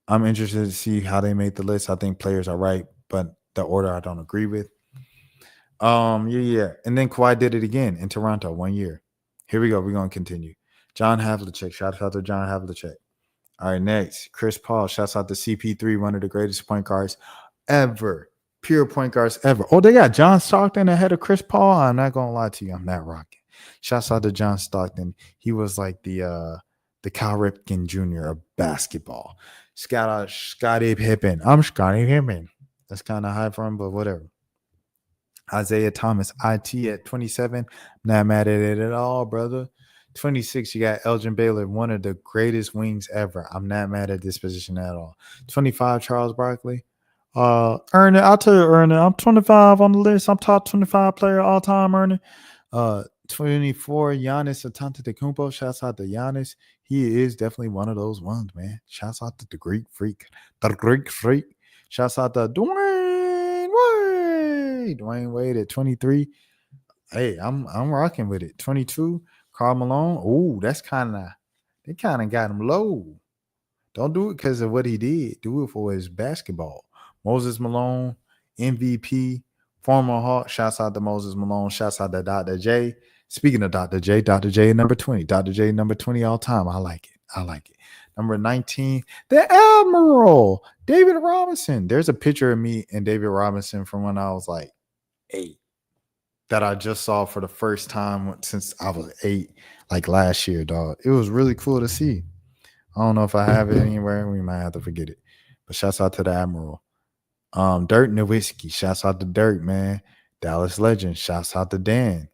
Speaker 6: I'm interested to see how they made the list. I think players are right, but the order I don't agree with. Yeah. And then Kawhi did it again in Toronto 1 year. Here we go. We're going to continue. John Havlicek. Shout out to John Havlicek. All right, next, Chris Paul. Shouts out to CP3, one of the greatest point guards ever. Pure point guards ever. Oh, they got John Stockton ahead of Chris Paul. I'm not gonna lie to you, I'm not rocking. Shouts out to John Stockton. He was like the Cal Ripken Jr. of basketball. Scottie Pippen. I'm Scottie Pippen. That's kind of high for him, but whatever. Isaiah Thomas, IT at 27. Not mad at it at all, brother. 26, you got Elgin Baylor, one of the greatest wings ever. I'm not mad at this position at all. 25, Charles Barkley. Ernie, I'll tell you, Ernie, I'm 25 on the list. I'm top 25 player all time, Ernie. 24, Giannis Antetokounmpo. Shouts out to Giannis. He is definitely one of those ones, man. Shouts out to the Greek Freak. The Greek Freak. Shouts out to Dwayne Wade. Dwayne Wade at 23. Hey, I'm rocking with it. 22, Karl Malone. Oh, they kind of got him low. Don't do it because of what he did. Do it for his basketball. Moses Malone, MVP, former Hawk. Shouts out to Moses Malone. Shouts out to Dr. J. Speaking of Dr. J number 20. Dr. J number 20 all time. I like it. Number 19, the Admiral, David Robinson. There's a picture of me and David Robinson from when I was like 8 that I just saw for the first time since I was 8, like last year, dog. It was really cool to see. I don't know if I have it anywhere. We might have to forget it. But shouts out to the Admiral. Dirt Nowitzki. Shouts out to Dirt, man. Dallas Legend. Shouts out to Dan.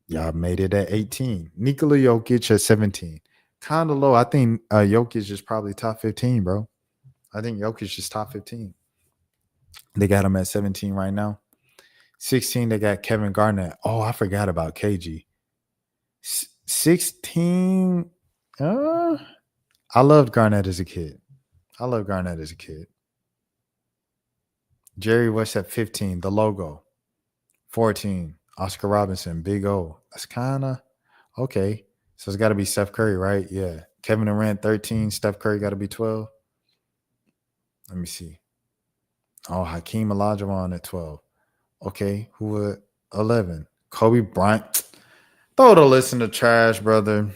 Speaker 6: Y'all made it at 18. Nikola Jokic at 17. Kind of low. I think Jokic is probably top 15, bro. I think Jokic is top 15. They got him at 17 right now. 16, they got Kevin Garnett. Oh, I forgot about KG. 16, I loved Garnett as a kid. Jerry West at 15, the logo. 14, Oscar Robinson, Big O. That's kind of okay. So it's got to be Steph Curry, right? Yeah. Kevin Durant, 13. Steph Curry got to be 12. Let me see. Oh, Hakeem Olajuwon at 12. Okay. Who at 11? Kobe Bryant. Throw the list in the trash, brother.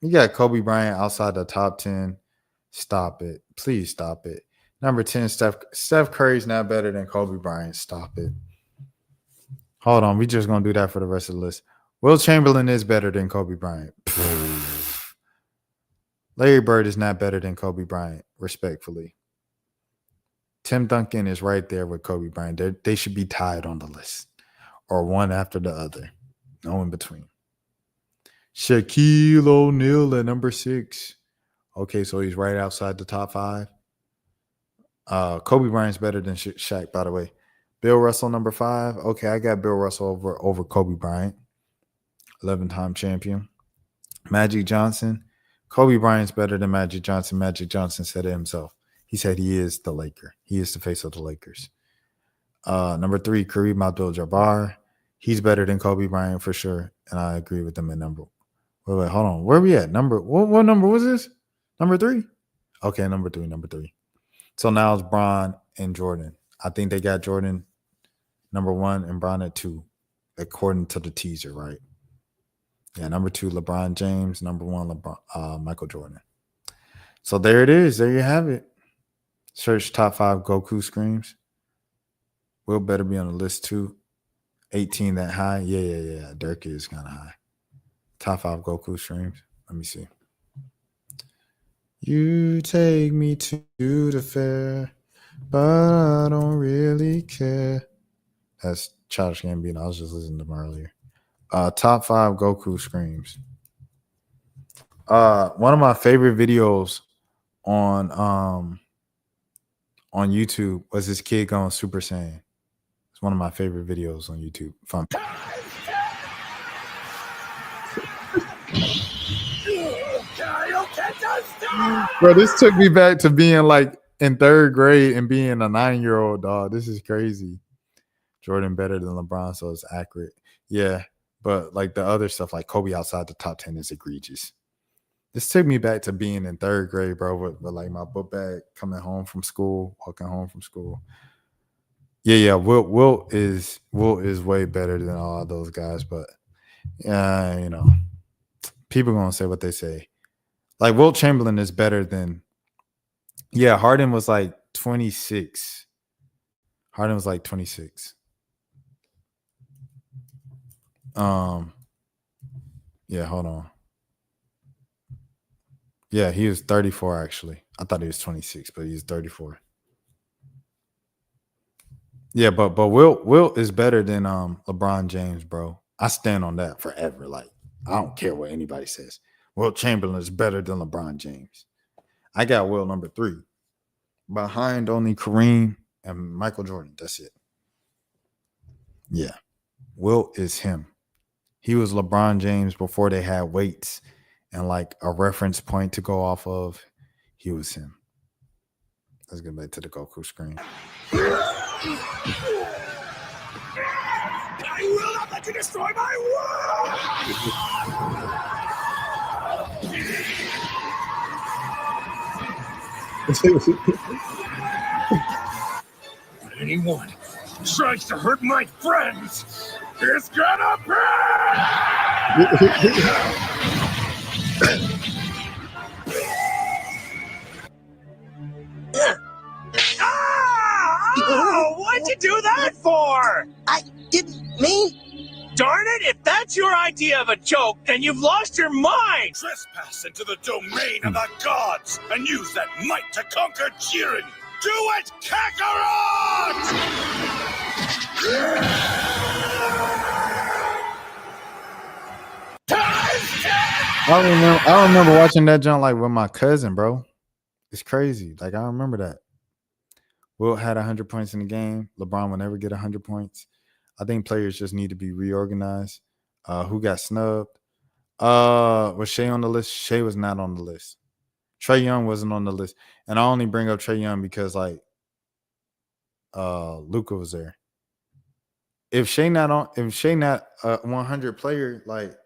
Speaker 6: You got Kobe Bryant outside the top 10. Stop it. Please stop it. Number 10, Steph Curry's not better than Kobe Bryant. Stop it. Hold on. We just going to do that for the rest of the list. Will Chamberlain is better than Kobe Bryant. Larry Bird is not better than Kobe Bryant, respectfully. Tim Duncan is right there with Kobe Bryant. They should be tied on the list or one after the other. No in between. Shaquille O'Neal at number 6. Okay, so he's right outside the top 5. Kobe Bryant's better than Shaq, by the way. Bill Russell, number 5. Okay, I got Bill Russell over Kobe Bryant. 11-time champion. Magic Johnson. Kobe Bryant's better than Magic Johnson. Magic Johnson said it himself. He said he is the Laker. He is the face of the Lakers. Number 3, Kareem Abdul-Jabbar. He's better than Kobe Bryant for sure, and I agree with him at number. Wait, hold on. Where are we at? What number was this? Number 3? Okay, number 3. So now it's Bron and Jordan. I think they got Jordan number 1 and Bron at 2, according to the teaser, right? Yeah, number 2, LeBron James. Number 1, Michael Jordan. So there it is. There you have it. Search top 5 Goku screams. Will better be on the list too. 18 that high. Yeah. Dirk is kind of high. Top 5 Goku streams. Let me see. You take me to the fair, but I don't really care. That's Childish Gambino. I was just listening to him earlier. Top 5 Goku screams. One of my favorite videos on YouTube was this kid going Super Saiyan. It's one of my favorite videos on YouTube. Fun. Bro, this took me back to being like in 3rd grade and being a 9-year-old dog. This is crazy. Jordan better than LeBron, so it's accurate. Yeah, but like the other stuff, like Kobe outside the top 10 is egregious. This took me back to being in 3rd grade, bro, with like my book bag, coming home from school, walking home from school. Yeah. Will is way better than all those guys, but people gonna say what they say. Like Wilt Chamberlain is better than. Yeah, Harden was like 26. Harden was like 26. Yeah, hold on. Yeah, he was 34 actually. I thought he was 26, but he's 34. Yeah, but Wilt is better than LeBron James, bro. I stand on that forever. Like, I don't care what anybody says. Wilt Chamberlain is better than LeBron James. I got Wilt number 3. Behind only Kareem and Michael Jordan. That's it. Yeah. Wilt is him. He was LeBron James before they had weights and like a reference point to go off of. He was him. Let's get back to the Goku screen.
Speaker 11: I will not let you destroy my world! Anyone tries to hurt my friends is gonna pay! Oh, what'd you do that for?
Speaker 12: I didn't mean.
Speaker 11: Darn it, if that's your idea of a joke, then you've lost your mind! Trespass into the domain of the gods and use that might to conquer Jiren! Do it, Kakarot!
Speaker 6: I remember watching that jump like with my cousin, bro. It's crazy. Like, I remember that. Wilt had 100 points in the game. LeBron will never get 100 points. I think players just need to be reorganized. Who got snubbed? Was Shea on the list? Shea was not on the list. Trae Young wasn't on the list. And I only bring up Trae Young because, like, Luka was there. If Shea not a 100 player, like,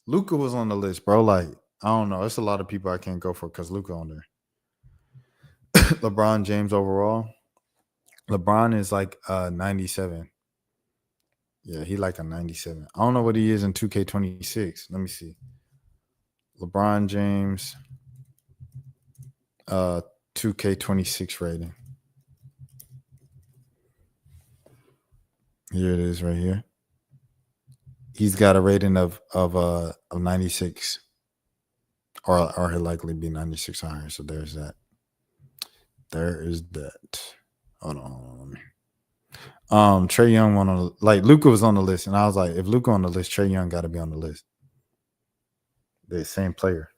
Speaker 6: Luka was on the list, bro. Like, I don't know. It's a lot of people I can't go for because Luka on there. LeBron James overall. LeBron is like 97. Yeah, he like a 97. I don't know what he is in 2K26. Let me see. LeBron James 2K26 rating. Here it is right here. He's got a rating of 96. Or he'll likely be 96 or higher. So there's that. There is that. Hold on. Trae Young went on, like, Luka was on the list, and I was like, if Luka on the list, Trae Young got to be on the list. The same player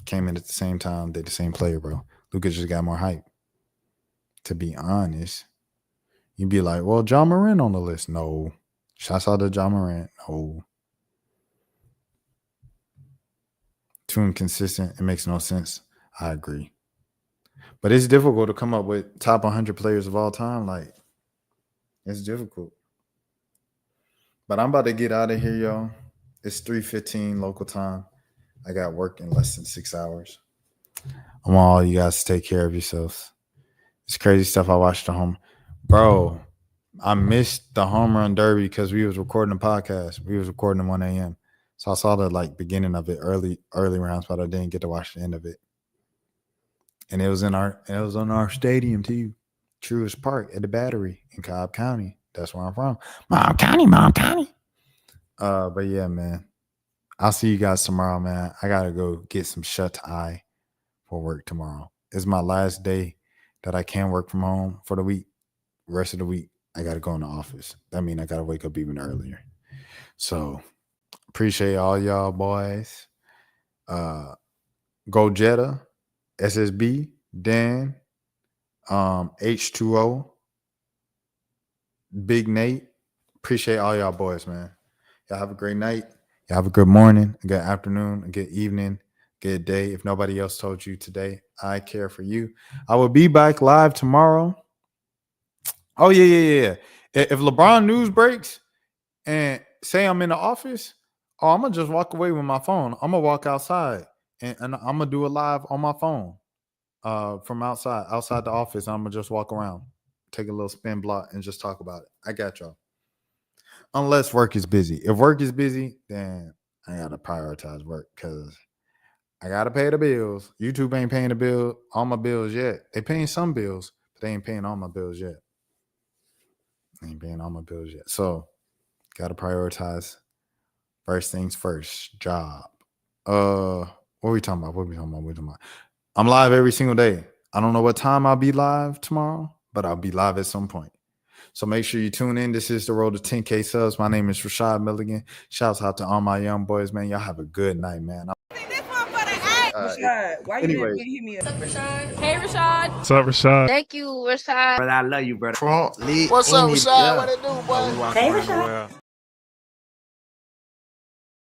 Speaker 6: came in at the same time. They're the same player, bro. Luka just got more hype. To be honest, you'd be like, well, John Morant on the list. No. Shouts out to John Morant. No. Too inconsistent. It makes no sense. I agree. But it's difficult to come up with top 100 players of all time. Like, it's difficult. But I'm about to get out of here, y'all. It's 3:15 local time. I got work in less than 6 hours. I want all you guys to take care of yourselves. It's crazy stuff. I watched the home. Bro, I missed the home run derby because we was recording a podcast. We was recording at 1 a.m. So I saw the like beginning of it, early rounds, but I didn't get to watch the end of it. And it was on our stadium too. Truist Park at the Battery in Cobb County. That's where I'm from. Mom County. But yeah, man. I'll see you guys tomorrow, man. I gotta go get some shut eye for work tomorrow. It's my last day that I can work from home for the week. Rest of the week, I gotta go in the office. That means I gotta wake up even earlier. So appreciate all y'all boys. Go Jetta, SSB, Dan, H2O, Big Nate. Appreciate all y'all boys, man. Y'all have a great night. Y'all have a good morning, a good afternoon, a good evening, good day. If nobody else told you today, I care for you. I will be back live tomorrow. Oh, yeah. If LeBron news breaks and say I'm in the office, I'm going to just walk away with my phone. I'm going to walk outside and I'm going to do a live on my phone from outside the office. I'm going to just walk around, take a little spin block and just talk about it. I got y'all. Unless work is busy. If work is busy, then I got to prioritize work because I gotta pay the bills. YouTube ain't paying the bill, all my bills yet. They paying some bills, but they ain't paying all my bills yet. They ain't paying all my bills yet. So gotta prioritize. First things first, job. What are we talking about? I'm live every single day. I don't know what time I'll be live tomorrow, but I'll be live at some point. So make sure you tune in. This is the road to 10K subs. My name is Rashad Milligan. Shouts out to all my young boys, man. Y'all have a good night, man.
Speaker 1: Rashad, why you didn't hit me up?
Speaker 2: What's up, Rashad? Hey, Rashad.
Speaker 5: What's up, Rashad?
Speaker 2: Thank you, Rashad.
Speaker 5: Brother, I love you, brother.
Speaker 12: What's up, Rashad? What it do, boy?
Speaker 1: Hey, Rashad.